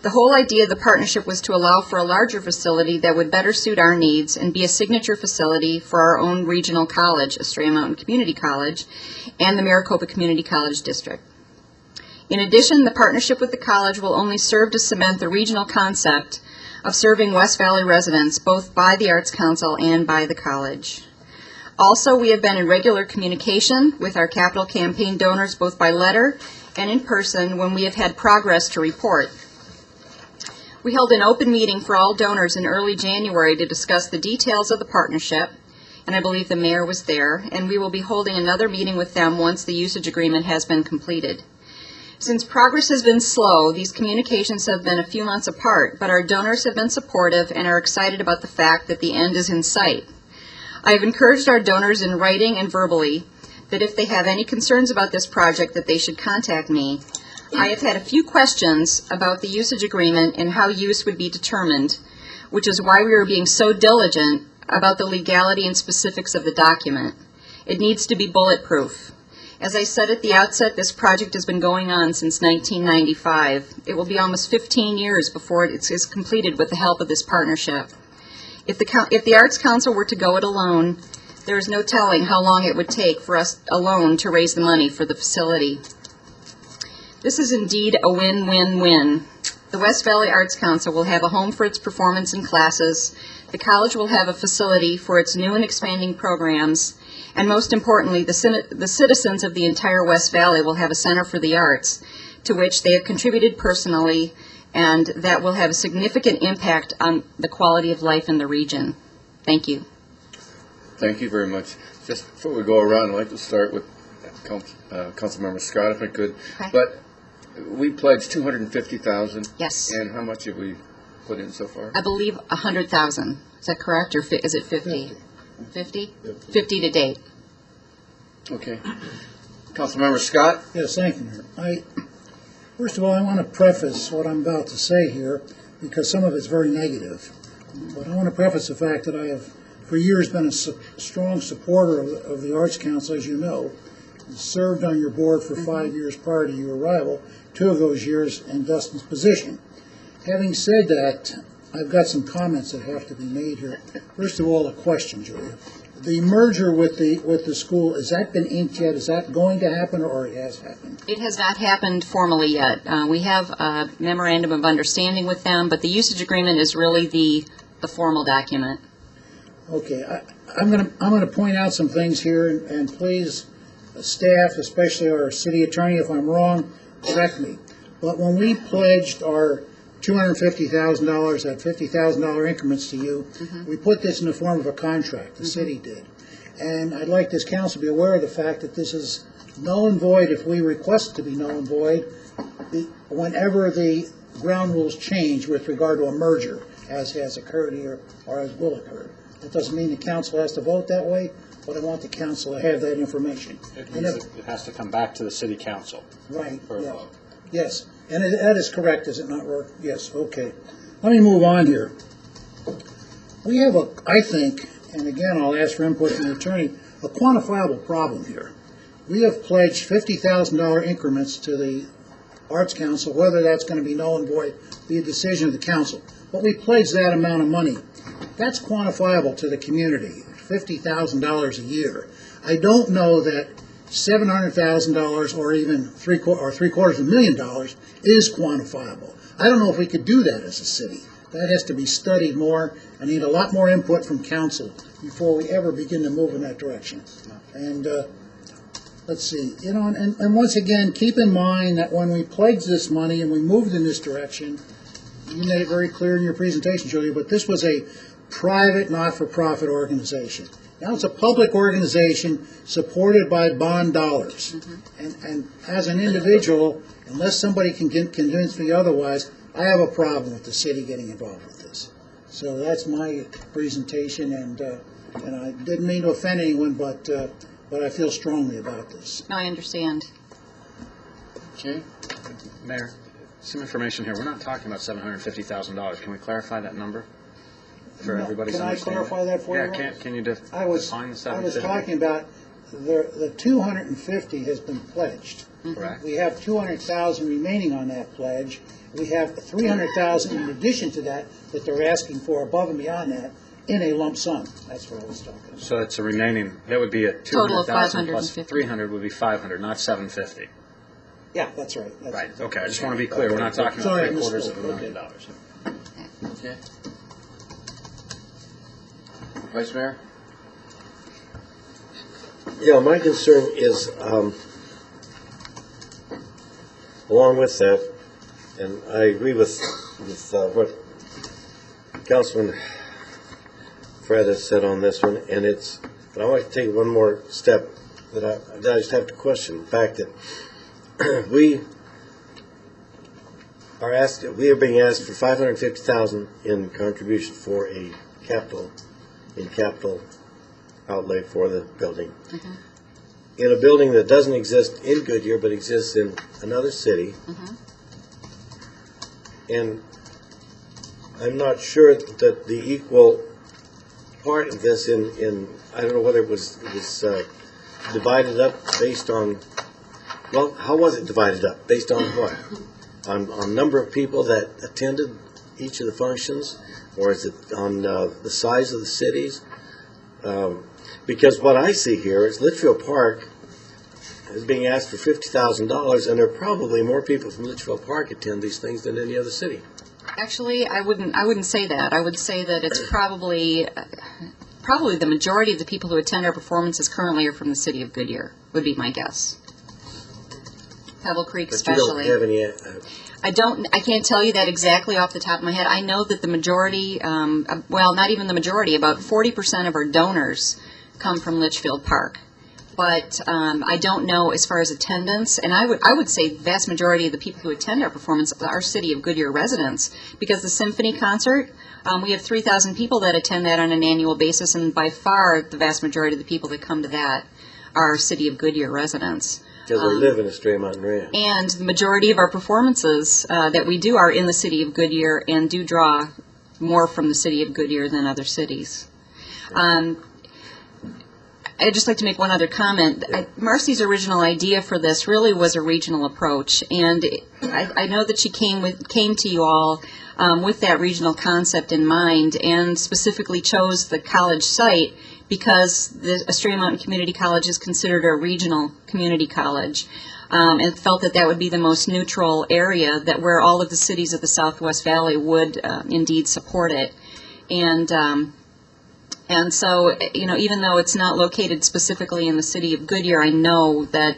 The whole idea of the partnership was to allow for a larger facility that would better suit our needs and be a signature facility for our own regional college, Stray Mountain Community College, and the Maricopa Community College District. In addition, the partnership with the college will only serve to cement the regional concept of serving West Valley residents, both by the Arts Council and by the college. Also, we have been in regular communication with our capital campaign donors, both by letter and in person, when we have had progress to report. We held an open meeting for all donors in early January to discuss the details of the partnership, and I believe the mayor was there, and we will be holding another meeting with them once the usage agreement has been completed. Since progress has been slow, these communications have been a few months apart, but our donors have been supportive and are excited about the fact that the end is in sight. I have encouraged our donors in writing and verbally that if they have any concerns about this project, that they should contact me. I have had a few questions about the usage agreement and how use would be determined, which is why we are being so diligent about the legality and specifics of the document. It needs to be bulletproof. As I said at the outset, this project has been going on since 1995. It will be almost 15 years before it is completed with the help of this partnership. If the Arts Council were to go it alone, there is no telling how long it would take for us alone to raise the money for the facility. This is indeed a win-win-win. The West Valley Arts Council will have a home for its performance and classes, the college will have a facility for its new and expanding programs, and most importantly, the citizens of the entire West Valley will have a center for the arts, to which they have contributed personally, and that will have a significant impact on the quality of life in the region. Thank you. Thank you very much. Just before we go around, I'd like to start with Councilmember Scott, if I could. Okay. But we pledged $250,000. Yes. And how much have we put in so far? I believe 100,000. Is that correct, or is it 50? 50? 50 to date. Okay. Councilmember Scott? Yes, thank you, Mayor. First of all, I want to preface what I'm about to say here, because some of it's very negative. But I want to preface the fact that I have, for years, been a strong supporter of the Arts Council, as you know, and served on your board for 5 years prior to your arrival, 2 of those years in Dustin's position. Having said that, I've got some comments that have to be made here. First of all, a question, Julia. The merger with the school, has that been inked yet? Is that going to happen, or it has happened? It has not happened formally yet. We have a memorandum of understanding with them, but the usage agreement is really the formal document. Okay, I'm gonna point out some things here, and please, staff, especially our city attorney, if I'm wrong, correct me. But when we pledged our $250,000 at $50,000 increments to you, we put this in the form of a contract, the city did. And I'd like this council to be aware of the fact that this is null and void if we request it to be null and void whenever the ground rules change with regard to a merger, as has occurred here or as will occur. That doesn't mean the council has to vote that way, but I want the council to have that information. It has to come back to the city council. Right, for a yeah. vote. Yes, and that is correct, is it not, Rourke? Yes, okay. Let me move on here. We have I think, and again, I'll ask for input from the attorney, a quantifiable problem here. We have pledged $50,000 increments to the Arts Council, whether that's going to be null and void, be a decision of the council. But we pledged that amount of money. That's quantifiable to the community, $50,000 a year. I don't know that $700,000 or even $750,000 is quantifiable. I don't know if we could do that as a city. That has to be studied more. I need a lot more input from council before we ever begin to move in that direction. And let's see, and once again, keep in mind that when we pledged this money and we moved in this direction, you made it very clear in your presentation, Julia, but this was a private, not-for-profit organization. Now it's a public organization supported by bond dollars. And as an individual, unless somebody can convince me otherwise, I have a problem with the city getting involved with this. So that's my presentation, and I didn't mean to offend anyone, but I feel strongly about this. No, I understand. Okay. Mayor, some information here. We're not talking about $750,000. Can we clarify that number for everybody's Can I understanding? clarify that for you? Yeah, can you define the I was 750? talking about the 250 has been pledged. Correct. We have 200,000 remaining on that pledge. We have 300,000 in addition to that they're asking for above and beyond that in a lump sum. That's what I was talking about. So it's a remaining, that would be a Total of 200,000 plus 550. 300 would be 500, not 750. Yeah, that's right. Right, okay, I just want to be clear, we're not talking about Sorry, I $750,000 of misspoke. $1 million. Okay. Vice Mayor? Yeah, my concern is, along with that, and I agree with what Councilman Fred has said on this one, but I want to take one more step that I just have to question the fact that we are being asked for $550,000 in contribution for a capital outlay for the building. In a building that doesn't exist in Goodyear but exists in another city. And I'm not sure that the equal part of this in I don't know whether it was divided up based on, well, how was it divided up? Based on what? On number of people that attended each of the functions? Or is it on the size of the cities? Because what I see here is Litchfield Park is being asked for $50,000, and there are probably more people from Litchfield Park attend these things than any other city. Actually, I wouldn't say that. I would say that it's probably the majority of the people who attend our performances currently are from the city of Goodyear, would be my guess. Pebble Creek But especially. you don't have any... I can't tell you that exactly off the top of my head. I know that the majority, well, not even the majority, about 40% of our donors come from Litchfield Park. But I don't know as far as attendance, and I would say the vast majority of the people who attend our performance are City of Goodyear residents, because the symphony concert, we have 3,000 people that attend that on an annual basis, and by far the vast majority of the people that come to that are City of Goodyear residents. Because they live in Estrella Mountain Ranch. And the majority of our performances that we do are in the City of Goodyear and do draw more from the City of Goodyear than other cities. I'd just like to make one other comment. Marcy's original idea for this really was a regional approach, and I know that she came to you all with that regional concept in mind, and specifically chose the college site because the Estrella Mountain Community College is considered a regional community college, and felt that that would be the most neutral area, that where all of the cities of the Southwest Valley would indeed support it. And so, even though it's not located specifically in the City of Goodyear, I know that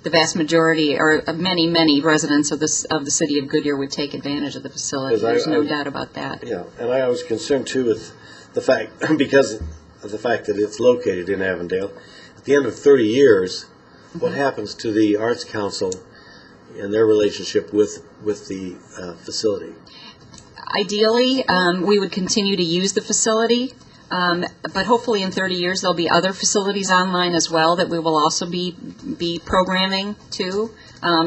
the vast majority, or many, many residents of the City of Goodyear would take advantage of the facility. There's no doubt about that. Yeah, and I was concerned too with the fact, because of the fact that it's located in Avondale. At the end of 30 years, what happens to the Arts Council and their relationship with the facility? Ideally, we would continue to use the facility. But hopefully in 30 years there'll be other facilities online as well that we will also be programming to,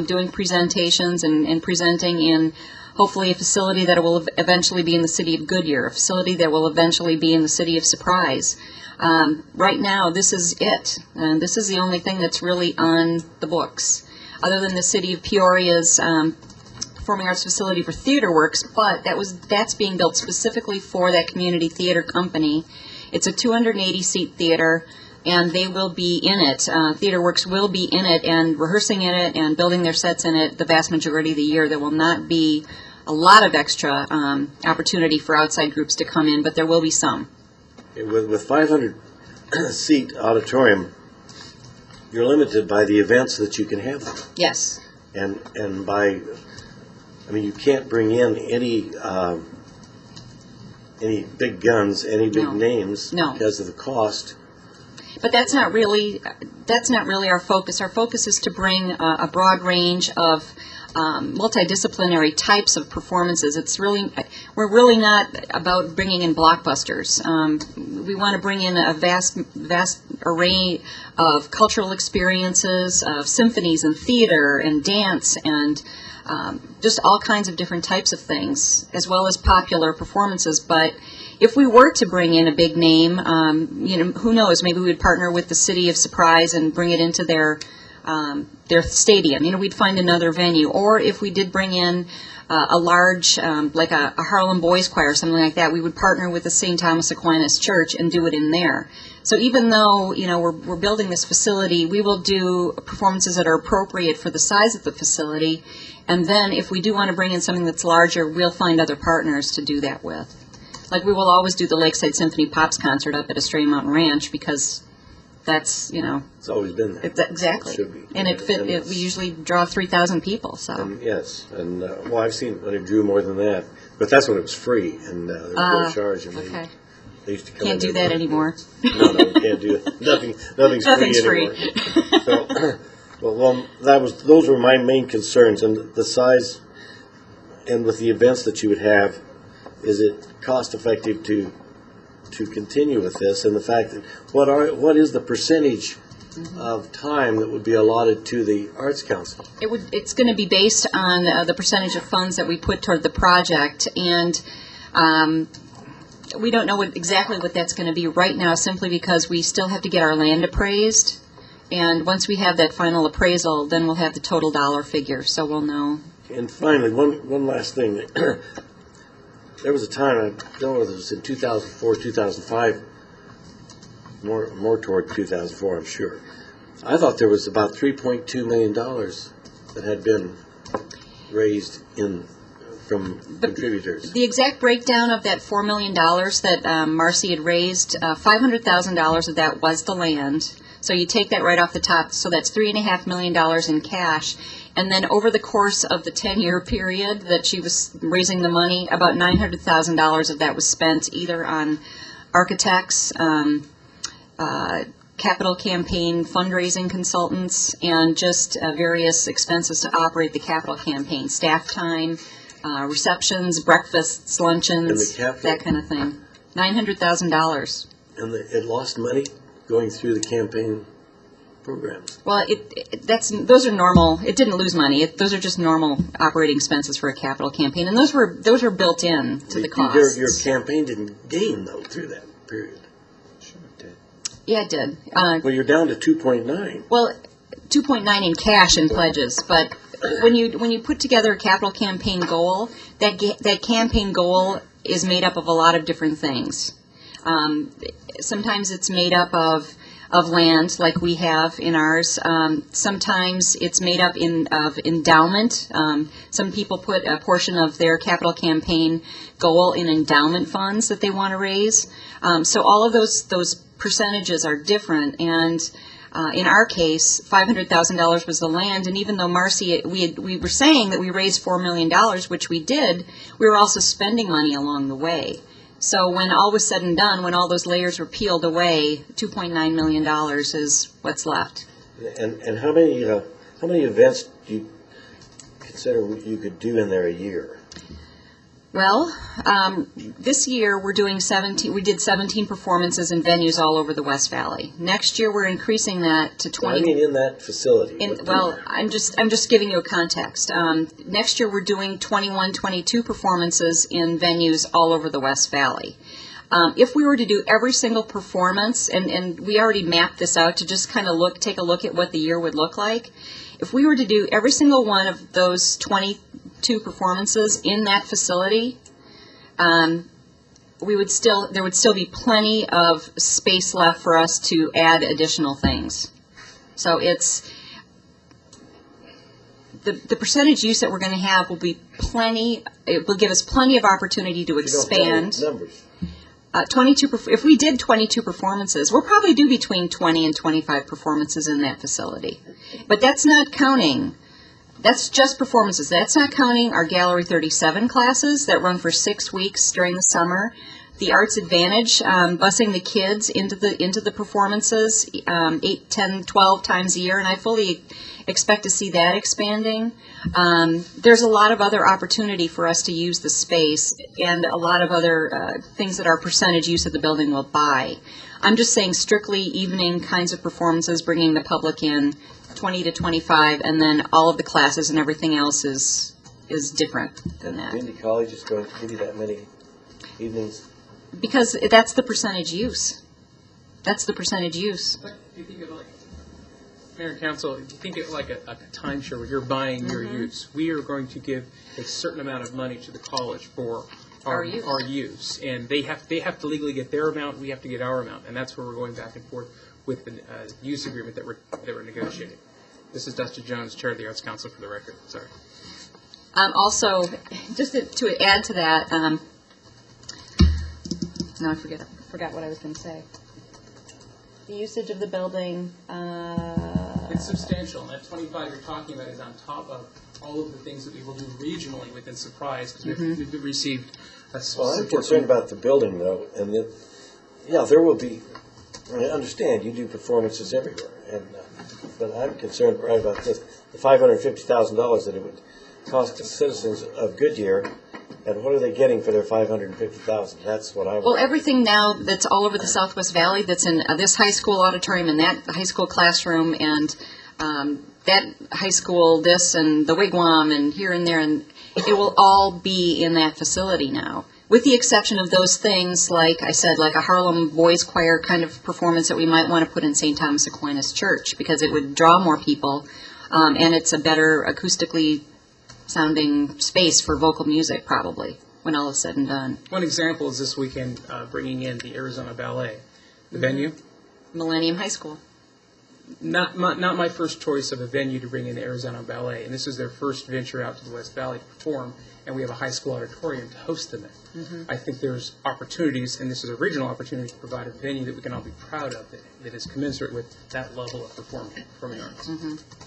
doing presentations and presenting in hopefully a facility that will eventually be in the City of Goodyear, a facility that will eventually be in the City of Surprise. Right now this is it, and this is the only thing that's really on the books, other than the City of Peoria's Performing Arts Facility for Theater Works, but that's being built specifically for that community theater company. It's a 280-seat theater, and they will be in it. Theater Works will be in it and rehearsing in it and building their sets in it the vast majority of the year. There will not be a lot of extra opportunity for outside groups to come in, but there will be some. With 500-seat auditorium, you're limited by the events that you can have there. Yes. And by... I mean, you can't bring in any big guns, any big names because of the cost. But that's not really our focus. Our focus is to bring a broad range of multidisciplinary types of performances. We're really not about bringing in blockbusters. We want to bring in a vast array of cultural experiences, of symphonies and theater and dance and just all kinds of different types of things, as well as popular performances. But if we were to bring in a big name, who knows? Maybe we would partner with the City of Surprise and bring it into their stadium. We'd find another venue. Or if we did bring in a large, like a Harlem Boys Choir or something like that, we would partner with the St. Thomas Aquinas Church and do it in there. So even though, we're building this facility, we will do performances that are appropriate for the size of the facility. And then if we do want to bring in something that's larger, we'll find other partners to do that with. Like we will always do the Lakeside Symphony Pops concert up at Estrella Mountain Ranch because that's, It's always been there. Exactly. It should be. And we usually draw 3,000 people, so. Yes, and I've seen when it drew more than that, but that's when it was free and there was no charge. And okay. They used to come Can't do that anymore. No, we can't do it. Nothing's free anymore. So, those were my main concerns, and the size, and with the events that you would have, is it cost effective to continue with this, and the fact that what is the percentage of time that would be allotted to the Arts Council? It's going to be based on the percentage of funds that we put toward the project, and we don't know exactly what that's going to be right now, simply because we still have to get our land appraised. And once we have that final appraisal, then we'll have the total dollar figure, so we'll know. And finally, one last thing. There was a time, I don't know whether it was in 2004, 2005, more toward 2004, I'm sure. I thought there was about $3.2 million that had been raised from contributors. The exact breakdown of that $4 million that Marcy had raised, $500,000 of that was the land. So you take that right off the top, so that's $3.5 million in cash. And then over the course of the 10-year period that she was raising the money, about $900,000 of that was spent either on architects, capital campaign fundraising consultants, and just various expenses to operate the capital campaign, staff time, receptions, breakfasts, luncheons, And the capital- that kind of thing. $900,000. And it lost money going through the campaign programs. Well, those are normal. It didn't lose money. Those are just normal operating expenses for a capital campaign, and those were built in to the costs. Your campaign didn't gain, though, through that period. Yeah, it did. Well, you're down to 2.9. Well, 2.9 in cash and pledges, but when you put together a capital campaign goal, that campaign goal is made up of a lot of different things. Sometimes it's made up of land, like we have in ours. Sometimes it's made up of endowment. Some people put a portion of their capital campaign goal in endowment funds that they want to raise. So all of those percentages are different, and in our case, $500,000 was the land, and even though Marcy, we were saying that we raised $4 million, which we did, we were also spending money along the way. So when all was said and done, when all those layers were peeled away, $2.9 million is what's left. And how many events do you consider you could do in there a year? Well, this year we're doing 17. We did 17 performances in venues all over the West Valley. Next year we're increasing that to 20. I mean, in that facility. I'm just giving you a context. Next year we're doing 21, 22 performances in venues all over the West Valley. If we were to do every single performance, and we already mapped this out to just kind of take a look at what the year would look like. If we were to do every single one of those 22 performances in that facility, there would still be plenty of space left for us to add additional things. So it's the percentage use that we're going to have will be plenty. It will give us plenty of opportunity to expand. You don't have any numbers. 22. If we did 22 performances, we'll probably do between 20 and 25 performances in that facility. But that's not counting. That's just performances. That's not counting our Gallery 37 classes that run for 6 weeks during the summer. The Arts Advantage, busing the kids into the performances 8, 10, 12 times a year, and I fully expect to see that expanding. There's a lot of other opportunity for us to use the space and a lot of other things that our percentage use of the building will buy. I'm just saying strictly evening kinds of performances, bringing the public in, 20 to 25, and then all of the classes and everything else is different than that. Community college is going to give you that many evenings? Because that's the percentage use. That's the percentage use. But if you think of like, Mayor and Council, if you think of like a timeshare where you're buying your use, we are going to give a certain amount of money to the college for our use. And they have to legally get their amount, we have to get our amount. And that's where we're going back and forth with the use agreement that we're negotiating. This is Dustin Jones, Chair of the Arts Council, for the record. Sorry. Also, just to add to that, now I forgot what I was going to say. The usage of the building. It's substantial, and that 25 you're talking about is on top of all of the things that we will do regionally within Surprise, because we've received Well, I'm concerned about the building, though, and there will be. I understand you do performances everywhere, but I'm concerned right about this: the $550,000 that it would cost the citizens of Goodyear. And what are they getting for their $550,000? That's what I want. Well, everything now that's all over the Southwest Valley, that's in this high school auditorium and that high school classroom and that high school this and the wigwam and here and there, and it will all be in that facility now, with the exception of those things, like I said, like a Harlem Boys Choir kind of performance that we might want to put in St. Thomas Aquinas Church, because it would draw more people, and it's a better acoustically sounding space for vocal music, probably, when all is said and done. One example is this weekend bringing in the Arizona Ballet, the venue. Millennium High School. Not my first choice of a venue to bring in the Arizona Ballet, and this is their first venture out to the West Valley to perform, and we have a high school auditorium to host them in. I think there's opportunities, and this is a regional opportunity to provide a venue that we can all be proud of, that is commensurate with that level of performing arts.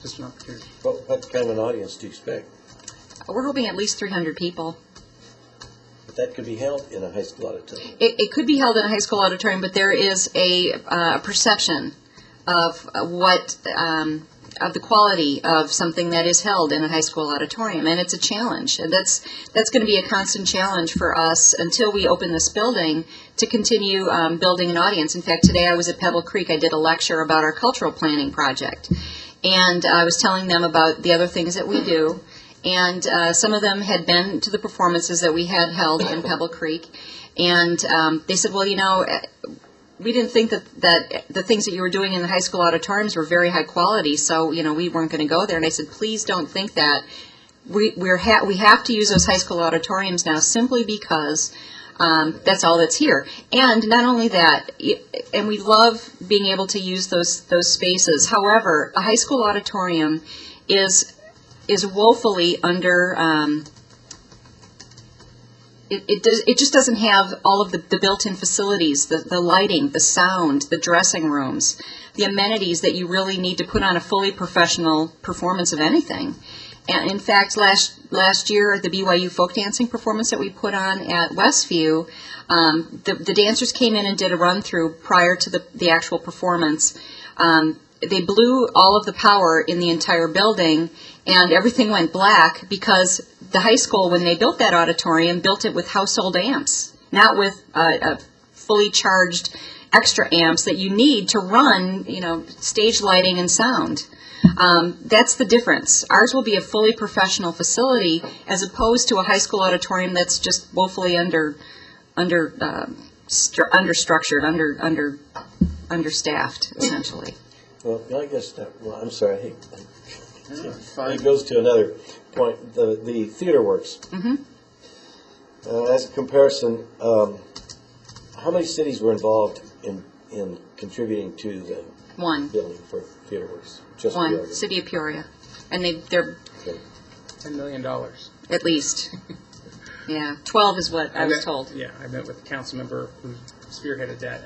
Just an opportunity. What kind of an audience do you expect? We're hoping at least 300 people. that could be held in a high school auditorium. It could be held in a high school auditorium, but there is a perception of of the quality of something that is held in a high school auditorium, and it's a challenge. And that's going to be a constant challenge for us until we open this building to continue building an audience. In fact, today I was at Pebble Creek. I did a lecture about our cultural planning project, and I was telling them about the other things that we do. And some of them had been to the performances that we had held in Pebble Creek, and they said, well, you know, we didn't think that the things that you were doing in the high school auditoriums were very high quality, so, you know, we weren't going to go there. And I said, please don't think that. We have to use those high school auditoriums now simply because that's all that's here. And not only that, and we love being able to use those spaces. However, a high school auditorium is woefully under. It just doesn't have all of the built-in facilities, the lighting, the sound, the dressing rooms, the amenities that you really need to put on a fully professional performance of anything. And in fact, last year, the BYU folk dancing performance that we put on at Westview, the dancers came in and did a run-through prior to the actual performance. They blew all of the power in the entire building, and everything went black because the high school, when they built that auditorium, built it with household amps, not with fully charged extra amps that you need to run, you know, stage lighting and sound. That's the difference. Ours will be a fully professional facility as opposed to a high school auditorium that's just woefully understaffed, essentially. Well, I guess that, well, I'm sorry. It goes to another point. The Theater Works. Mm-hmm. As a comparison, how many cities were involved in contributing to the One. building for Theater Works? Just One. Peoria. City of Peoria. And they're Okay. $10 million. at least. Yeah, 12 is what I was told. Yeah, I met with the council member who spearheaded that,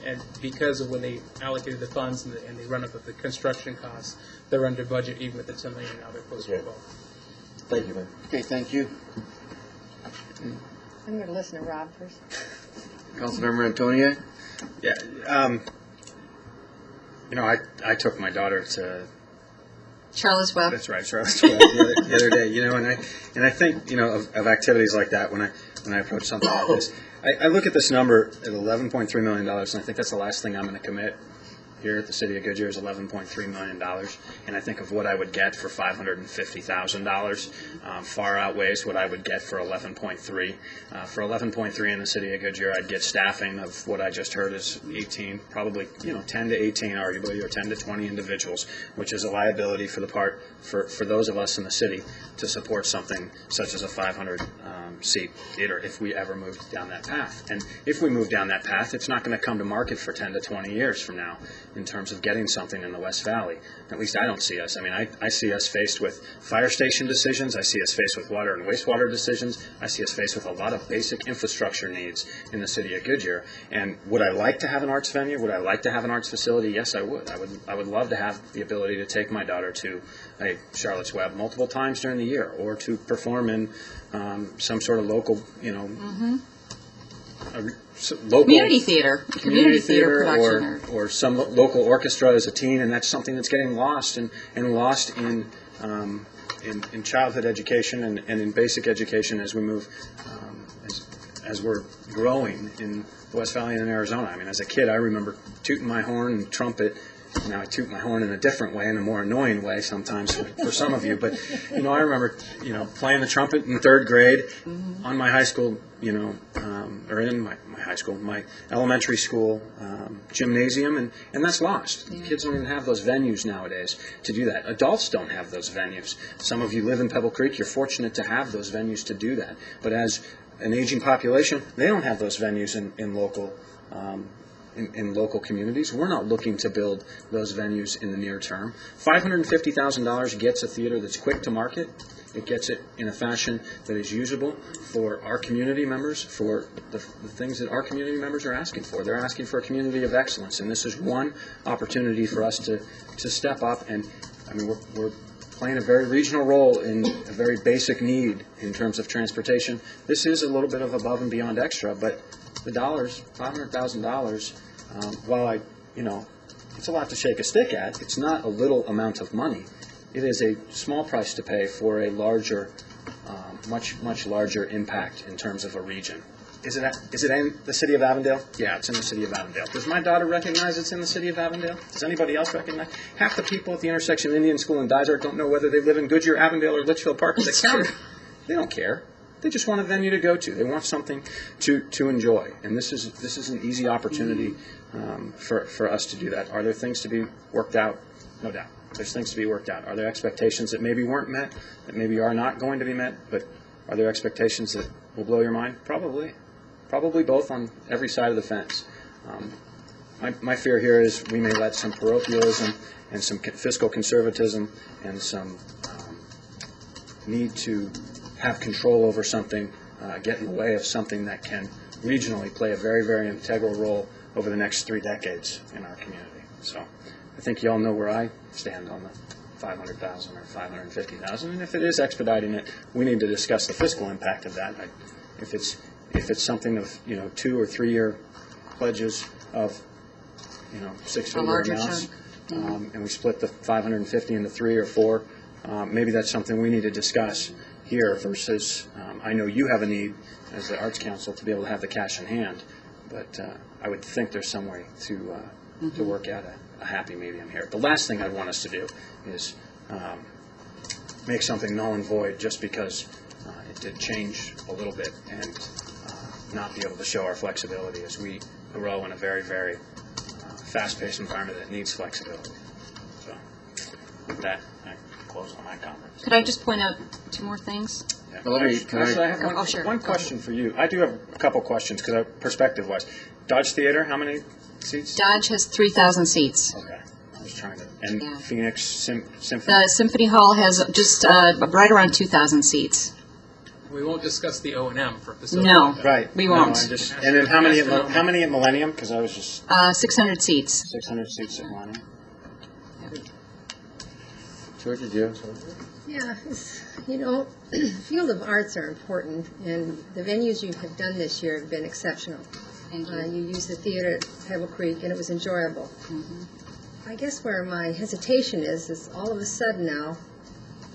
and because of when they allocated the funds and they run up with the construction costs, they're under budget even with the $10 million. Now they're close to Okay. 12. Thank you, man. Okay, thank you. I'm going to listen to Rob first. Councilmember Antonia? Yeah, you know, I took my daughter to, Charles Webb. that's right, Charles, the other day, you know, and I think, you know, of activities like that when I approach something like this, I look at this number at $11.3 million, and I think that's the last thing I'm going to commit here at the City of Goodyear is $11.3 million, and I think of what I would get for $550,000 far outweighs what I would get for 11.3. For 11.3 in the City of Goodyear, I'd get staffing of what I just heard is 18, probably 10 to 18 arguably, or 10 to 20 individuals, which is a liability for those of us in the city to support something such as a 500-seat theater if we ever moved down that path. And if we move down that path, it's not going to come to market for 10 to 20 years from now in terms of getting something in the West Valley. At least I don't see us. I mean, I see us faced with fire station decisions. I see us faced with water and wastewater decisions. I see us faced with a lot of basic infrastructure needs in the City of Goodyear. And would I like to have an arts venue? Would I like to have an arts facility? Yes, I would. I would love to have the ability to take my daughter to a Charlotte's Web multiple times during the year, or to perform in some sort of local, local Community theater. Community theater production. or some local orchestra as a teen, and that's something that's getting lost and lost in childhood education and in basic education as we move as we're growing in the West Valley and in Arizona. I mean, as a kid, I remember tooting my horn and trumpet. Now I toot my horn in a different way, in a more annoying way sometimes for some of you. But, I remember, playing the trumpet in third grade on my high school, or in my high school, my elementary school gymnasium, and that's lost. Yeah. Kids don't even have those venues nowadays to do that. Adults don't have those venues. Some of you live in Pebble Creek. You're fortunate to have those venues to do that. But as an aging population, they don't have those venues in local in local communities. We're not looking to build those venues in the near term. $550,000 gets a theater that's quick to market. It gets it in a fashion that is usable for our community members, for the things that our community members are asking for. They're asking for a community of excellence, and this is one opportunity for us to step up. And I mean, we're playing a very regional role in a very basic need in terms of transportation. This is a little bit of above and beyond extra, but the dollars, $500,000, while it's a lot to shake a stick at, it's not a little amount of money. It is a small price to pay for a larger, much larger impact in terms of a region. Is it in the city of Avondale? Yeah, it's in the city of Avondale. Does my daughter recognize it's in the city of Avondale? Does anybody else recognize? Half the people at the intersection of Indian School and Dysart don't know whether they live in Goodyear, Avondale, or Litchfield Park. That's true. They don't care. They just want a venue to go to. They want something to enjoy. And this is an easy opportunity for us to do that. Are there things to be worked out? No doubt. There's things to be worked out. Are there expectations that maybe weren't met, that maybe are not going to be met, but are there expectations that will blow your mind? Probably. Probably both on every side of the fence. My fear here is we may let some parochialism and some fiscal conservatism and some need to have control over something get in the way of something that can regionally play a very, very integral role over the next 3 decades in our community. So I think you all know where I stand on the 500,000 or 550,000, and if it is expediting it, we need to discuss the fiscal impact of that. If it's something of 2 or 3 year pledges of 6-figure amounts, and we split the 550 into 3 or 4, maybe that's something we need to discuss here versus I know you have a need as the Arts Council to be able to have the cash in hand, but I would think there's some way to work out a happy medium here. The last thing I'd want us to do is make something null and void just because it did change a little bit and not be able to show our flexibility as we grow in a very, very fast-paced environment that needs flexibility. So with that, I close on my comments. Could I just point out 2 more things? Yeah. Well, I have sure. one question for you. I do have a couple questions because perspective-wise. Dodge Theater, how many seats? Dodge has 3,000 seats. Okay. I was trying to. And Yeah. Phoenix Symphony? The Symphony Hall has just right around 2,000 seats. We won't discuss the O&M for facility. No, Right. we won't. And then how many at Millennium? Because I was just 600 seats. 600 seats at Millennium. George, did you? Yeah, field of arts are important, and the venues you have done this year have been exceptional. Thank you. You used the theater at Pebble Creek, and it was enjoyable. I guess where my hesitation is all of a sudden now,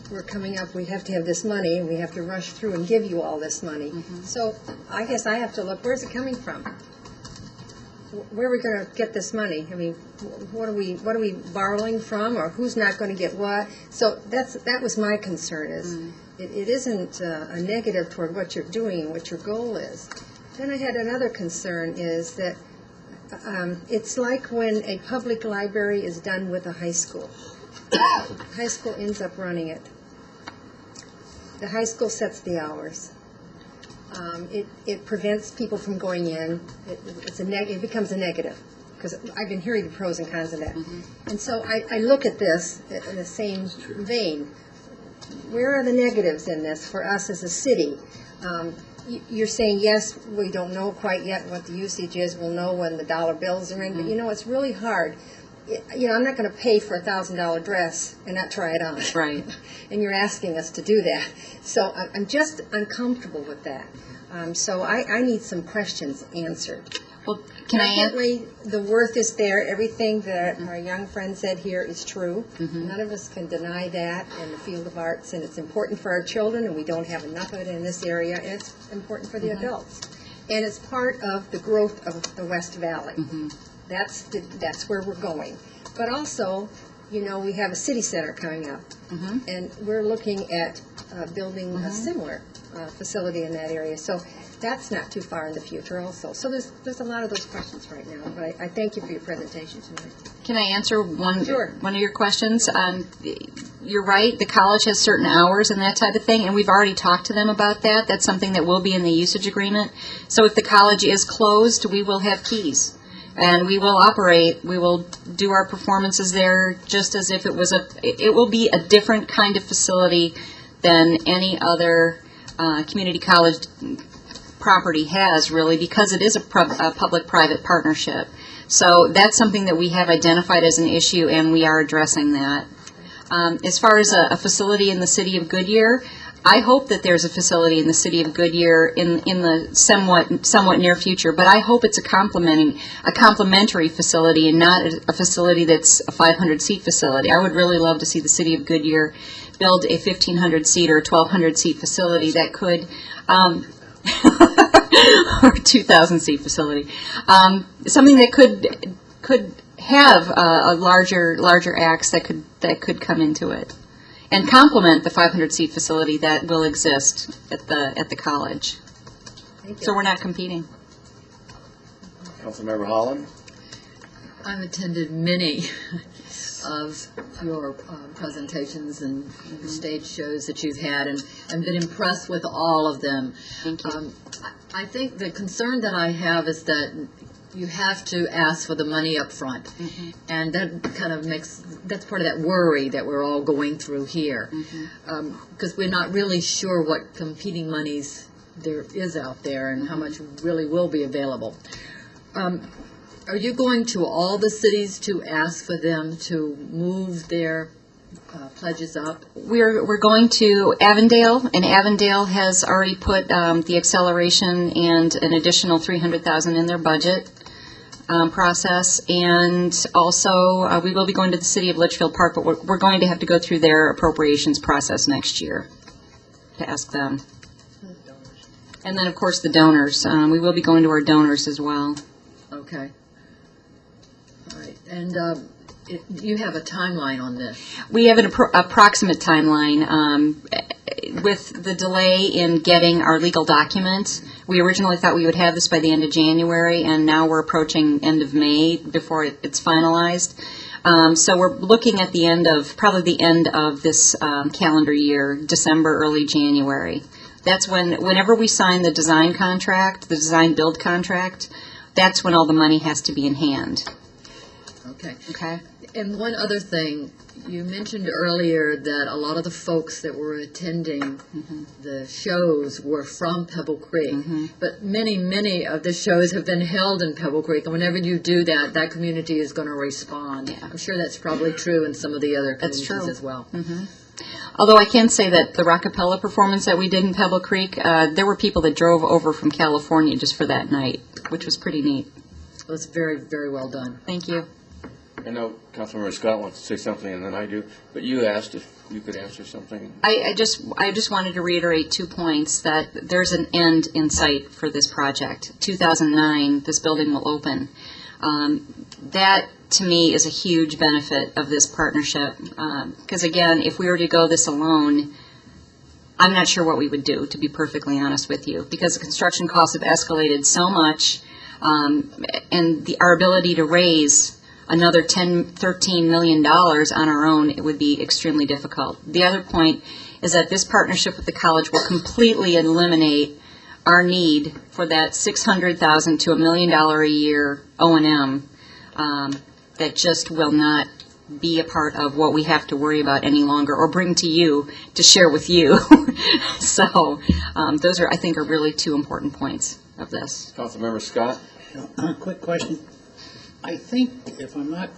we're coming up, we have to have this money, and we have to rush through and give you all this money. So I guess I have to look, where's it coming from? Where are we going to get this money? I mean, what are we borrowing from, or who's not going to get what? So that was my concern, is it isn't a negative toward what you're doing and what your goal is. Then I had another concern is that it's like when a public library is done with a high school. High school ends up running it. The high school sets the hours. It prevents people from going in. It becomes a negative, because I've been hearing the pros and cons of that. And so I look at this in the same vein. Where are the negatives in this for us as a city? You're saying, yes, we don't know quite yet what the usage is. We'll know when the dollar bills are in. But, it's really hard. I'm not going to pay for a $1,000 dress and not try it on. Right. And you're asking us to do that. So I'm just uncomfortable with that. So I need some questions answered. Well, can I answer? Definitely, the worth is there. Everything that our young friend said here is true. None of us can deny that in the field of arts, and it's important for our children, and we don't have enough of it in this area, and it's important for the adults. And it's part of the growth of the West Valley. That's where we're going. But also, we have a city center coming up, and we're looking at building a similar facility in that area. So that's not too far in the future also. So there's a lot of those questions right now, but I thank you for your presentation tonight. Can I answer one Sure. of your questions? You're right, the college has certain hours and that type of thing, and we've already talked to them about that. That's something that will be in the usage agreement. So if the college is closed, we will have keys. And we will operate, we will do our performances there just as if it will be a different kind of facility than any other community college property has, really, because it is a public-private partnership. So that's something that we have identified as an issue, and we are addressing that. As far as a facility in the city of Goodyear, I hope that there's a facility in the city of Goodyear in the somewhat near future, but I hope it's a complementary facility and not a facility that's a 500-seat facility. I would really love to see the city of Goodyear build a 1,500-seat or 1,200-seat facility that could, or 2,000-seat facility, something that could have a larger acts that could come into it and complement the 500-seat facility that will exist at the college. So we're not competing. Councilmember Holland? I've attended many of your presentations and stage shows that you've had, and been impressed with all of them. Thank you. I think the concern that I have is that you have to ask for the money up front. Mm-hmm. And that kind of that's part of that worry that we're all going through here. Because we're not really sure what competing monies there is out there and how much really will be available. Are you going to all the cities to ask for them to move their pledges up? We're going to Avondale, and Avondale has already put the acceleration and an additional $300,000 in their budget process, and also we will be going to the city of Litchfield Park, but we're going to have to go through their appropriations process next year to ask them. And then, of course, the donors. We will be going to our donors as well. Okay. All right. And you have a timeline on this? We have an approximate timeline. With the delay in getting our legal documents, we originally thought we would have this by the end of January, and now we're approaching end of May before it's finalized. So we're looking at probably the end of this calendar year, December, early January. That's whenever we sign the design contract, the design build contract, that's when all the money has to be in hand. Okay. Okay? And one other thing, you mentioned earlier that a lot of the folks that were attending the shows were from Pebble Creek, but many of the shows have been held in Pebble Creek, and whenever you do that, that community is going to respond. Yeah. I'm sure that's probably true in some of the other communities as well. Although I can say that the Rockapella performance that we did in Pebble Creek, there were people that drove over from California just for that night, which was pretty neat. It was very, very well done. Thank you. I know Councilmember Scott wants to say something, and then I do, but you asked if you could answer something. I just wanted to reiterate 2 points, that there's an end in sight for this project. 2009, this building will open. That, to me, is a huge benefit of this partnership, because, again, if we were to go this alone, I'm not sure what we would do, to be perfectly honest with you, because the construction costs have escalated so much, and our ability to raise another $13 million on our own, it would be extremely difficult. The other point is that this partnership with the college will completely eliminate our need for that $600,000 to $1 million a year O&M that just will not be a part of what we have to worry about any longer or bring to you to share with you. So those I think, are really 2 important points of this. Councilmember Scott? Quick question. I think, if I'm not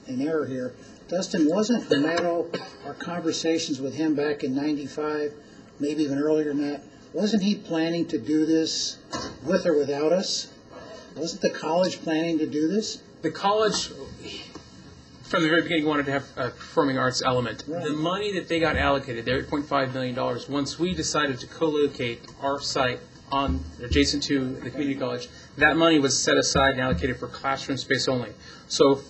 in error here, Dustin, wasn't Hermeto, our conversations with him back in '95, maybe even earlier than that, wasn't he planning to do this with or without us? Wasn't the college planning to do this? The college, from the very beginning, wanted to have a performing arts element. Right. The money that they got allocated, their $8.5 million, once we decided to co-locate our site adjacent to the community college, that money was set aside and allocated for classroom space only. So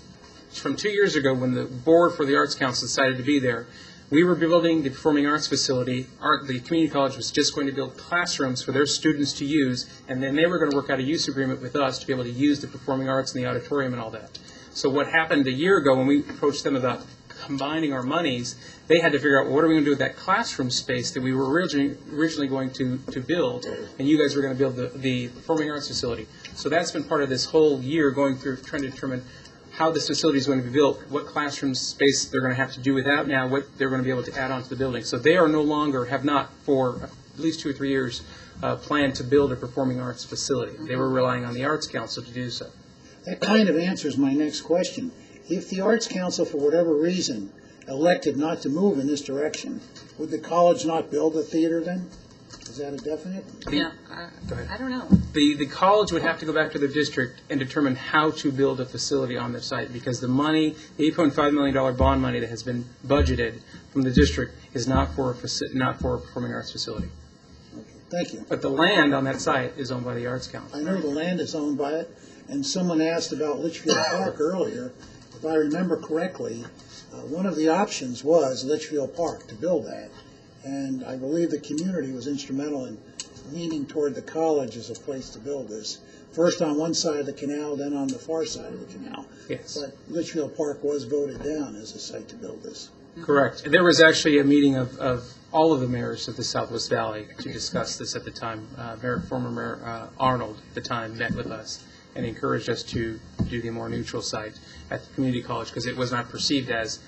from 2 years ago, when the board for the Arts Council decided to be there, we were building the performing arts facility. The community college was just going to build classrooms for their students to use, and then they were going to work out a use agreement with us to be able to use the performing arts in the auditorium and all that. So what happened a year ago when we approached them about combining our monies, they had to figure out, well, what are we going to do with that classroom space that we were originally going to build, and you guys were going to build the performing arts facility. So that's been part of this whole year, going through trying to determine how this facility is going to be built, what classroom space they're going to have to do without now, what they're going to be able to add on to the building. So they are no longer, have not for at least 2 or 3 years, planned to build a performing arts facility. They were relying on the Arts Council to do so. That kind of answers my next question. If the Arts Council, for whatever reason, elected not to move in this direction, would the college not build a theater then? Is that a definite? Yeah, Go ahead. I don't know. The college would have to go back to their district and determine how to build a facility on their site, because the money, the $8.5 million bond money that has been budgeted from the district is not for a performing arts facility. Okay, thank you. But the land on that site is owned by the Arts Council. I know the land is owned by it, and someone asked about Litchfield Park earlier. If I remember correctly, one of the options was Litchfield Park, to build that. And I believe the community was instrumental in leaning toward the college as a place to build this. First on one side of the canal, then on the far side of the canal. Yes. But Litchfield Park was voted down as a site to build this. Correct. There was actually a meeting of all of the mayors of the Southwest Valley to discuss this at the time. Former Mayor Arnold at the time met with us and encouraged us to do the more neutral site at the community college, because it was not perceived as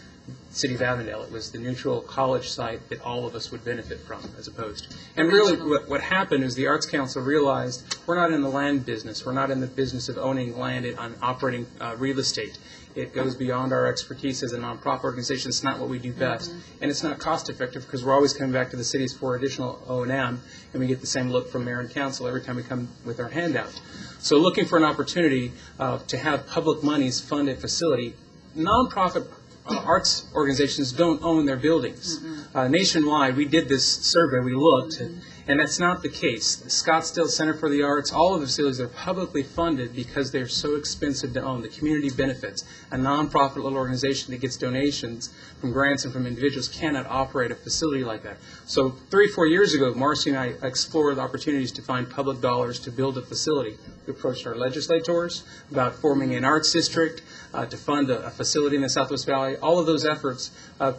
City of Avondale. It was the neutral college site that all of us would benefit from, as opposed. And really, what happened is the Arts Council realized we're not in the land business. We're not in the business of owning land and operating real estate. It goes beyond our expertise as a nonprofit organization. It's not what we do best, and it's not cost effective, because we're always coming back to the cities for additional O&M, and we get the same look from mayor and council every time we come with our handout. So looking for an opportunity to have public monies fund a facility, nonprofit arts organizations don't own their buildings. Nationwide, we did this survey, we looked, and that's not the case. The Scottsdale Center for the Arts, all of the facilities are publicly funded because they're so expensive to own. The community benefits. A nonprofit little organization that gets donations from grants and from individuals cannot operate a facility like that. So 3 or 4 years ago, Marcy and I explored opportunities to find public dollars to build a facility. We approached our legislators about forming an arts district, to fund a facility in the Southwest Valley. All of those efforts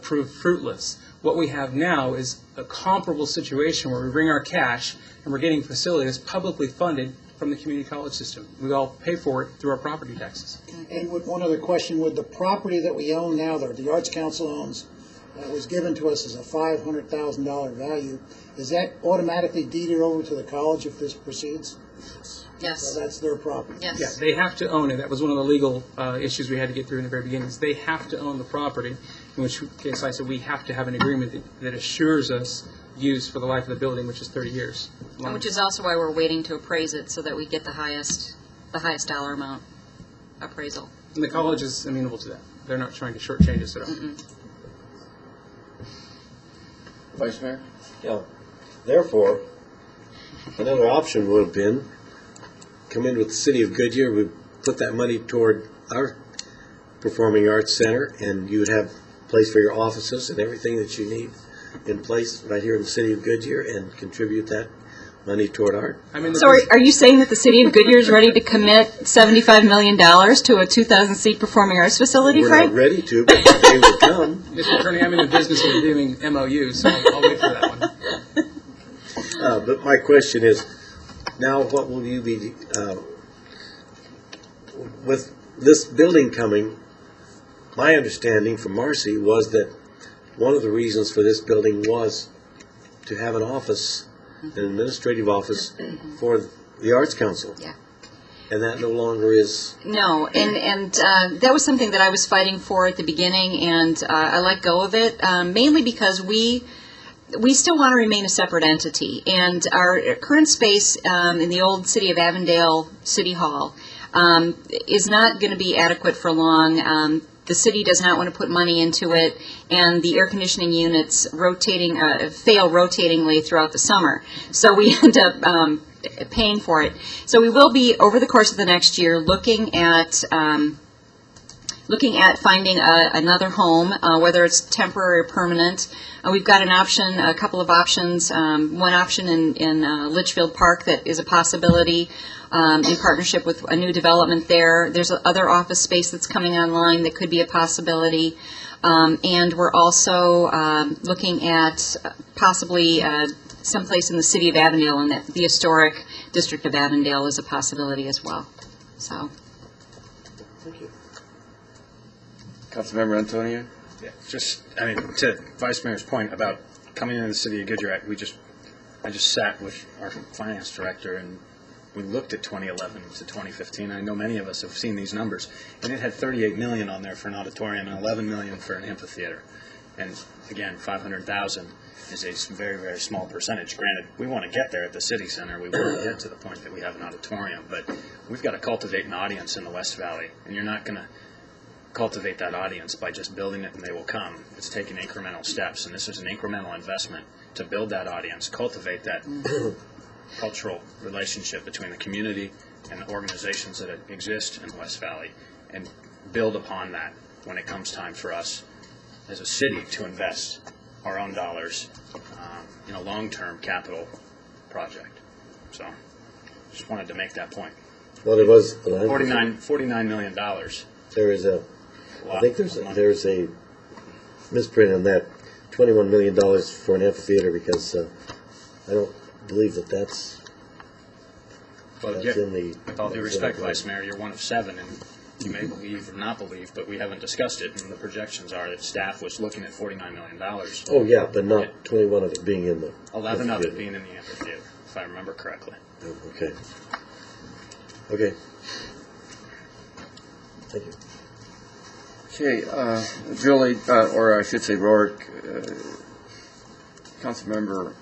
proved fruitless. What we have now is a comparable situation where we bring our cash and we're getting a facility that's publicly funded from the community college system. We all pay for it through our property taxes. And one other question, would the property that we own now, that the Arts Council owns, that was given to us as a $500,000 value, is that automatically deeded over to the college if this proceeds? Yes. So that's their property? Yes. Yeah, they have to own it. That was one of the legal issues we had to get through in the very beginning. Is they have to own the property, in which case I said we have to have an agreement that assures us use for the life of the building, which is 30 years. Which is also why we're waiting to appraise it, so that we get the highest dollar amount appraisal. And the college is amenable to that. They're not trying to shortchange us at all. Vice Mayor? Yeah. Therefore, another option would have been come in with the city of Goodyear, we put that money toward our Performing Arts Center, and you would have a place for your offices and everything that you need in place right here in the city of Goodyear, and contribute that money toward art. So are you saying that the city of Goodyear is ready to commit $75 million to a 2,000-seat performing arts facility, We're Frank? not ready to, but the day will come. Mr. Attorney, I'm in the business of doing MOUs, so I'll wait for that one. But my question is, now what will you be, with this building coming, my understanding from Marcy was that one of the reasons for this building was to have an office, an administrative office for the Arts Council. Yeah. And that no longer is. No, and that was something that I was fighting for at the beginning, and I let go of it, mainly because we still want to remain a separate entity. And our current space in the old City of Avondale City Hall is not going to be adequate for long. The city does not want to put money into it, and the air conditioning units fail rotatingly throughout the summer. So we end up paying for it. So we will be, over the course of the next year, looking at finding another home, whether it's temporary or permanent. We've got a couple of options. One option in Litchfield Park that is a possibility in partnership with a new development there. There's other office space that's coming online that could be a possibility. And we're also looking at possibly someplace in the city of Avondale, and the historic district of Avondale is a possibility as well. So. Thank you. Councilmember Antonio? Yeah, to Vice Mayor's point about coming into the city of Goodyear, I just sat with our finance director, and we looked at 2011 to 2015. I know many of us have seen these numbers, and it had 38 million on there for an auditorium and 11 million for an amphitheater. And again, 500,000 is a very, very small percentage. Granted, we want to get there at the city center. We want to get to the point that we have an auditorium, but we've got to cultivate an audience in the West Valley, and you're not going to cultivate that audience by just building it and they will come. It's taking incremental steps, and this is an incremental investment to build that audience, cultivate that cultural relationship between the community and the organizations that exist in the West Valley, and build upon that when it comes time for us as a city to invest our own dollars in a long-term capital project. So just wanted to make that point. Well, there was $49 million. There is I think there's a misprint on that, $21 million for an amphitheater, because I don't believe that's Well, in the. with all due respect, Vice Mayor, you're one of 7, and you may believe or not believe, but we haven't discussed it, and the projections are that staff was looking at $49 million. Oh, yeah, but not 21 of it being in the. 11 of it being in the amphitheater, if I remember correctly. Oh, okay. Okay. Thank you. Okay, Julie, or I should say Rourke, Councilmember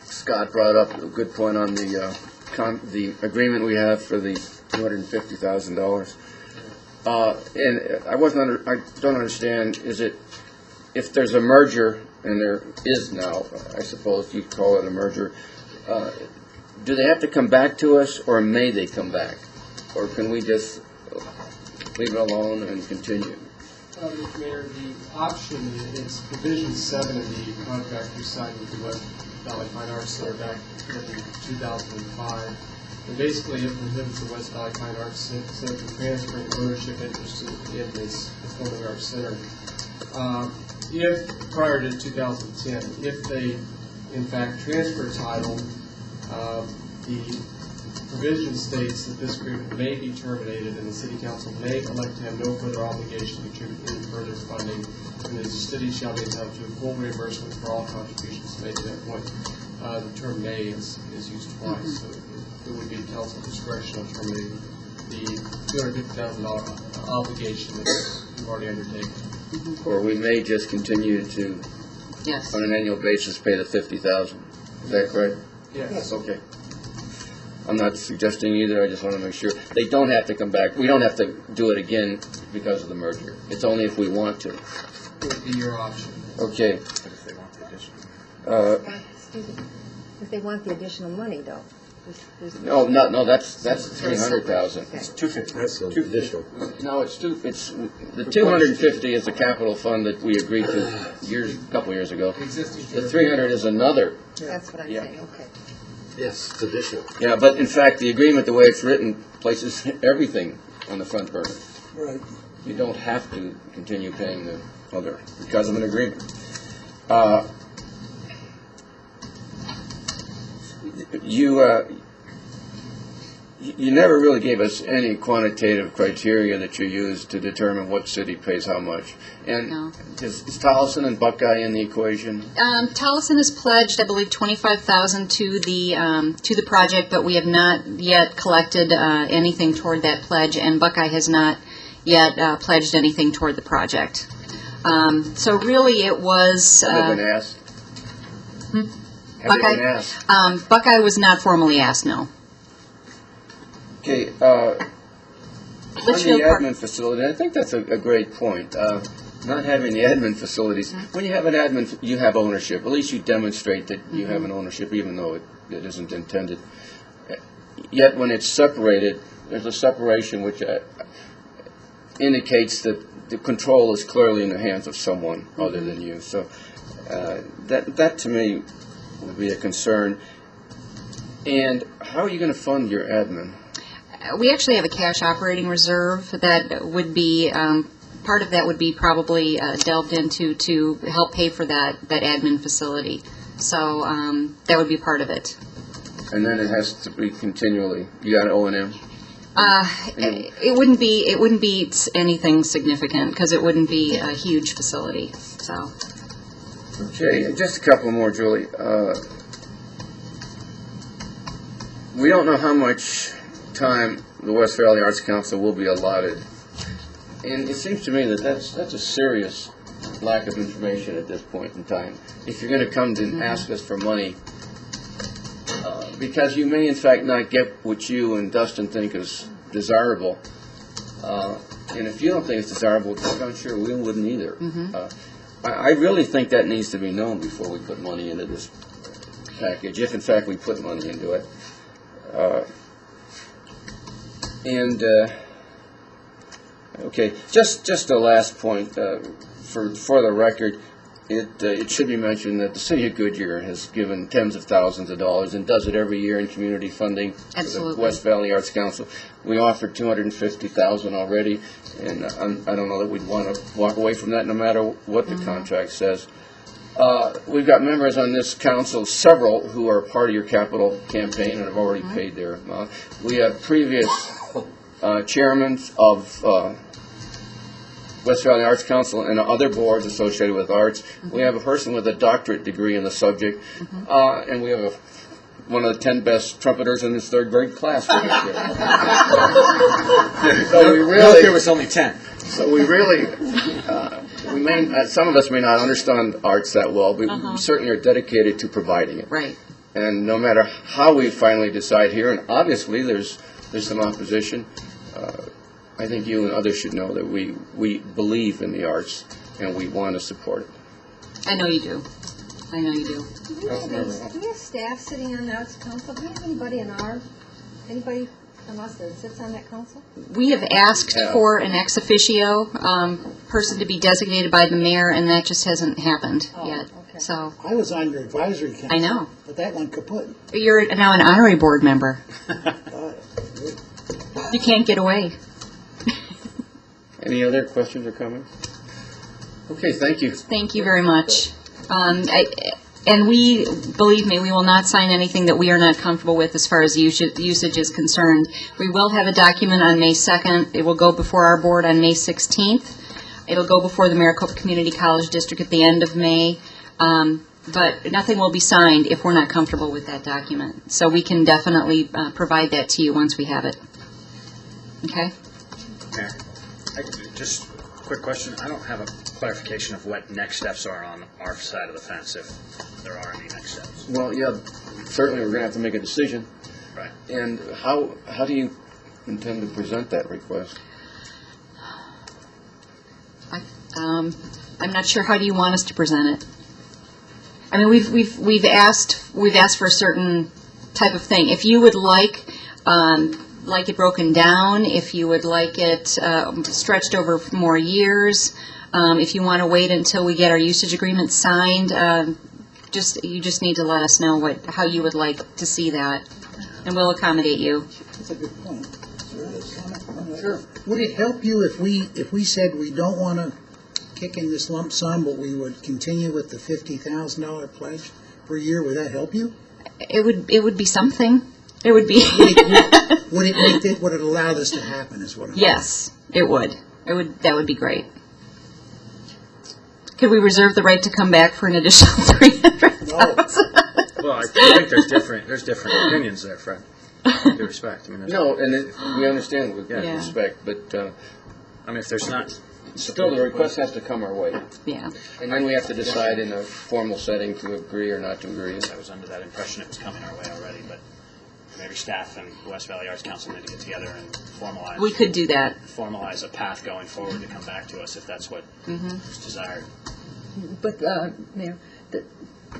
Scott brought up a good point on the agreement we have for the $250,000. And I don't understand, is it, if there's a merger, and there is now, I suppose you'd call it a merger, do they have to come back to us, or may they come back? Or can we just leave it alone and continue? Mr. Mayor, the option, it's provision 7 of the contract we signed with the West Valley Fine Arts Center back in 2005. And basically, it prohibits the West Valley Fine Arts Center from transferring ownership interest in this Performing Arts Center. If, prior to 2010, if they, in fact, transfer title, the provision states that this agreement may be terminated and the City Council may elect to have no further obligation to contribute any further funding, and the city shall be entitled to a full reimbursement for all contributions made to that point. The term may is used twice, so it would be council discretion of terminating the $250,000 obligation that we've already undertaken. Or we may just continue to, Yes. on an annual basis, pay the $50,000. Is that correct? Yes. Okay. I'm not suggesting either, I just want to make sure. They don't have to come back. We don't have to do it again because of the merger. It's only if we want to. It would be your option. Okay. But if they want the additional. If they want the additional money, though. No, that's 300,000. Okay. It's 250. That's an additional. No, it's the 250 is the capital fund that we agreed to a couple years ago. The 300 is another. That's what I'm Yeah. saying, okay. Yes, it's additional. Yeah, but in fact, the agreement, the way it's written, places everything on the front burner. Right. You don't have to continue paying the other because of an agreement. You never really gave us any quantitative criteria that you use to determine what city pays how much. And No. is Tolleson and Buckeye in the equation? Tolleson has pledged, I believe, $25,000 to the project, but we have not yet collected anything toward that pledge, and Buckeye has not yet pledged anything toward the project. So really, it was. Have they been asked? Have they Buckeye? been asked? Buckeye was not formally asked, no. Okay, on Litchfield the Park- admin facility, I think that's a great point. Not having the admin facilities. When you have an admin, you have ownership. At least you demonstrate that you have an ownership, even though it isn't intended. Yet when it's separated, there's a separation which indicates that the control is clearly in the hands of someone other than you. So that to me would be a concern. And how are you going to fund your admin? We actually have a cash operating reserve that would be, part of that would be probably delved into to help pay for that admin facility. So that would be part of it. And then it has to be continually, you got O&M? It wouldn't be anything significant because it wouldn't be a huge facility. So Okay, just a couple more, Julie. We don't know how much time the West Valley Arts Council will be allotted. And it seems to me that that's a serious lack of information at this point in time. If you're going to come to ask us for money, because you may in fact not get what you and Dustin think is desirable. And if you don't think it's desirable, I'm sure we wouldn't either. I really think that needs to be known before we put money into this package, if in fact we put money into it. Okay, just the last point, for the record, it should be mentioned that the city of Goodyear has given tens of thousands of dollars and does it every year in community funding to the West Valley Arts Council. We offered $250,000 already, and I don't know that we'd want to walk away from that no matter what the contract says. We've got members on this council, several who are part of your capital campaign and have already paid their amount. We have previous chairmen of West Valley Arts Council and other boards associated with arts. We have a person with a doctorate degree in the subject, and we have one of the 10 best trumpeters in his third grade class. So we really, there was only 10. So we really, some of us may not understand arts that well, but we certainly are dedicated to providing it. Right. And no matter how we finally decide here, and obviously there's some opposition, I think you and others should know that we believe in the arts and we want to support it. I know you do. I know you do. Do we have staff sitting on the Arts Council? Do we have anybody from us that sits on that council? We have asked for an ex officio person to be designated by the mayor, and that just hasn't happened yet. Okay. So I was on your advisory council. I know. But that went kaput. You're now an honorary board member. You can't get away. Any other questions or comments? Okay, thank you. Thank you very much. And we, believe me, we will not sign anything that we are not comfortable with as far as usage is concerned. We will have a document on May 2nd. It will go before our board on May 16th. It'll go before the Maricopa Community College District at the end of May. But nothing will be signed if we're not comfortable with that document. So we can definitely provide that to you once we have it. Okay? Mayor, just a quick question. I don't have a clarification of what next steps are on our side of the fence, if there are any next steps. Well, yeah, certainly we're going to have to make a decision. Right. And how do you intend to present that request? I'm not sure. How do you want us to present it? I mean, we've asked for a certain type of thing. If you would like it broken down, if you would like it stretched over more years, if you want to wait until we get our usage agreement signed, you just need to let us know how you would like to see that, and we'll accommodate you. That's a good point. Sure. Would it help you if we said we don't want to kick in this lump sum, but we would continue with the $50,000 pledge per year? Would that help you? It would be something. It would be. Would it allow this to happen? Is what I'm Yes, it would. That would be great. Could we reserve the right to come back for an additional $300,000? Well, I think there's different opinions there, Fred. With due respect. I mean, No, and we understand with respect, but I mean, if there's not. Still, the request has to come our way. Yeah. And then we have to decide in a formal setting to agree or not to agree. I was under that impression it was coming our way already, but maybe staff and the West Valley Arts Council need to get together and formalize. We could do that. Formalize a path going forward to come back to us if that's what is desired. But, Mayor,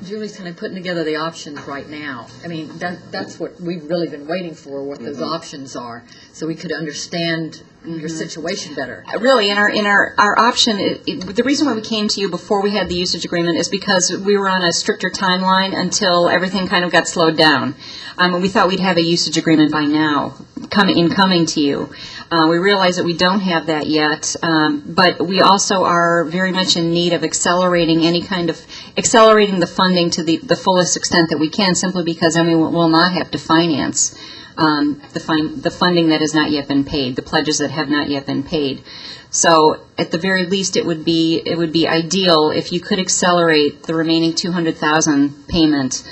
Julie's kind of putting together the options right now. I mean, that's what we've really been waiting for, what those options are, so we could understand your situation better. Really, in our option, the reason why we came to you before we had the usage agreement is because we were on a stricter timeline until everything kind of got slowed down. And we thought we'd have a usage agreement by now, coming to you. We realize that we don't have that yet, but we also are very much in need of accelerating the funding to the fullest extent that we can, simply because then we will not have to finance the funding that has not yet been paid, the pledges that have not yet been paid. So at the very least, it would be ideal if you could accelerate the remaining $200,000 payment,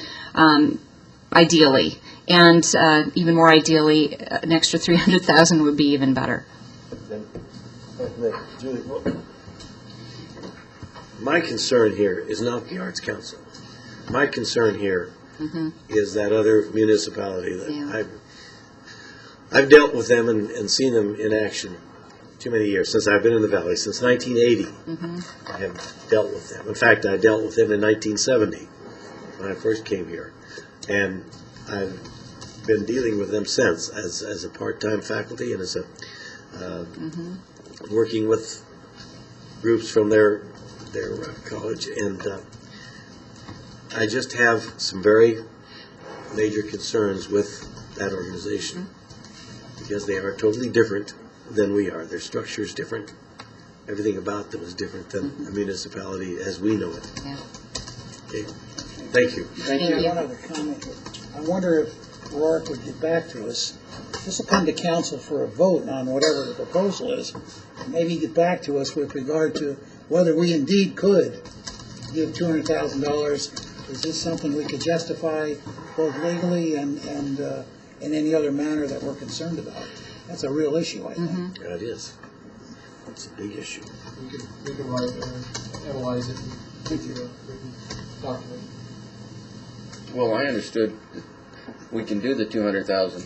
ideally. And even more ideally, an extra 300,000 would be even better. Julie, my concern here is not the Arts Council. My concern here is that other municipality that Yeah. I've dealt with them and seen them in action too many years, since I've been in the Valley, since 1980. I have dealt with them. In fact, I dealt with them in 1970 when I first came here. And I've been dealing with them since as a part-time faculty and as a working with groups from their college. And I just have some very major concerns with that organization because they are totally different than we are. Their structure is different. Everything about them is different than a municipality as we know it. Yeah. Okay. Thank you. Thank you. One other comment here. I wonder if Rourke would get back to us. This will come to council for a vote on whatever the proposal is. Maybe get back to us with regard to whether we indeed could give $200,000. Is this something we could justify both legally and in any other manner that we're concerned about? That's a real issue, I think. Yeah, it is. It's a big issue. We can write, analyze it, and give you a written document. Well, I understood that we can do the 200,000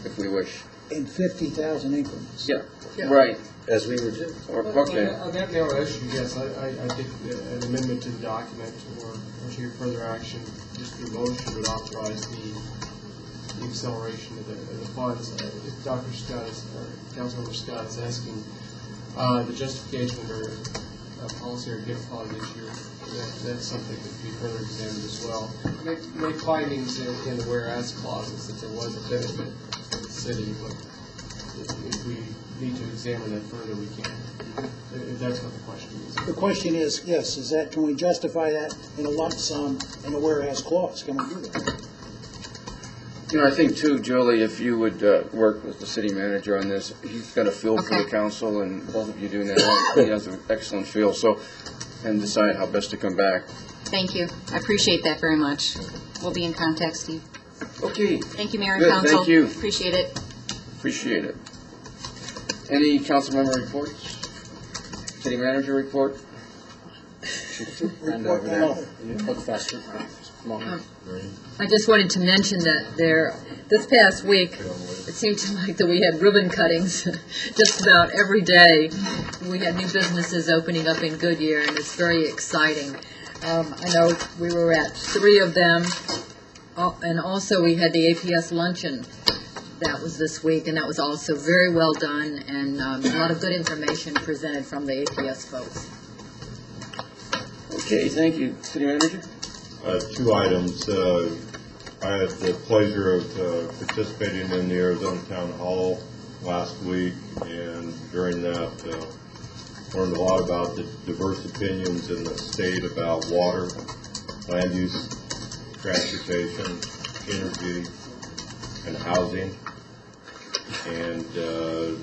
if we wish. In 50,000 increments. Yeah. Right. As we were doing. Okay. On that narrow issue, yes, I think an amendment to the document or to your further action, just through motion, would authorize the acceleration of the funds. If Dr. Scott or Councilmember Scott is asking the justification under policy or gift policy issue, that's something that could be further examined as well. Make findings in the whereas clauses that there was a benefit to the city, but if we need to examine that further, we can. If that's what the question is. The question is, yes, can we justify that in a lump sum in a whereas clause? Can we do that? You know, I think too, Julie, if you would work with the city manager on this, he's got a feel for the Okay. council, and both of you doing that, he has an excellent feel, so, and decide how best to come back. Thank you. I appreciate that very much. We'll be in contact, Steve. Okay, Thank you, Mayor and Good, Council. thank you. Appreciate it. appreciate it. Any council member reports? City manager report? And over there. Look faster. Come on. I just wanted to mention that this past week, it seemed to like that we had ribbon cuttings just about every day. We had new businesses opening up in Goodyear, and it's very exciting. I know we were at 3 of them, and also we had the APS luncheon. That was this week, and that was also very well done, and a lot of good information presented from the APS folks. Okay, thank you. City manager? 2 items. I had the pleasure of participating in the Arizona Town Hall last week, and during that learned a lot about the diverse opinions in the state about water, land use, transportation, energy, and housing. And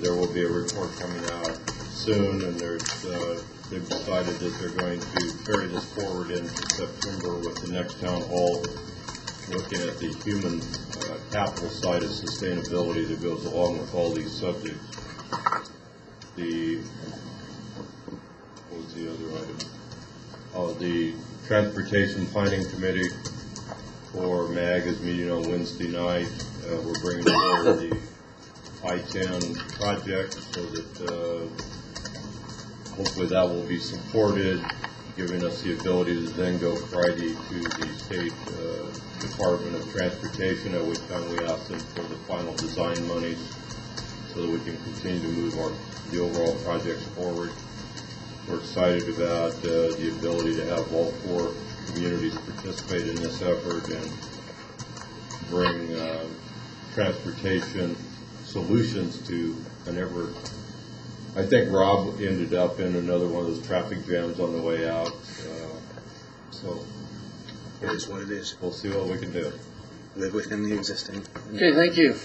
there will be a report coming out soon, and they've decided that they're going to carry this forward into September with the next town hall, looking at the human capital side of sustainability that goes along with all these subjects. What was the other item? Oh, the Transportation Planning Committee for MAG is meeting on Wednesday night. We're bringing forward the I-10 project so that hopefully that will be supported, giving us the ability to then go Friday to the State Department of Transportation, at which time we ask them for the final design monies so that we can continue to move the overall projects forward. We're excited about the ability to have all 4 communities participate in this effort and bring transportation solutions to an ever. I think Rob ended up in another one of those traffic jams on the way out. So It is what it is. we'll see what we can do. Live within the existing. Okay, thank you.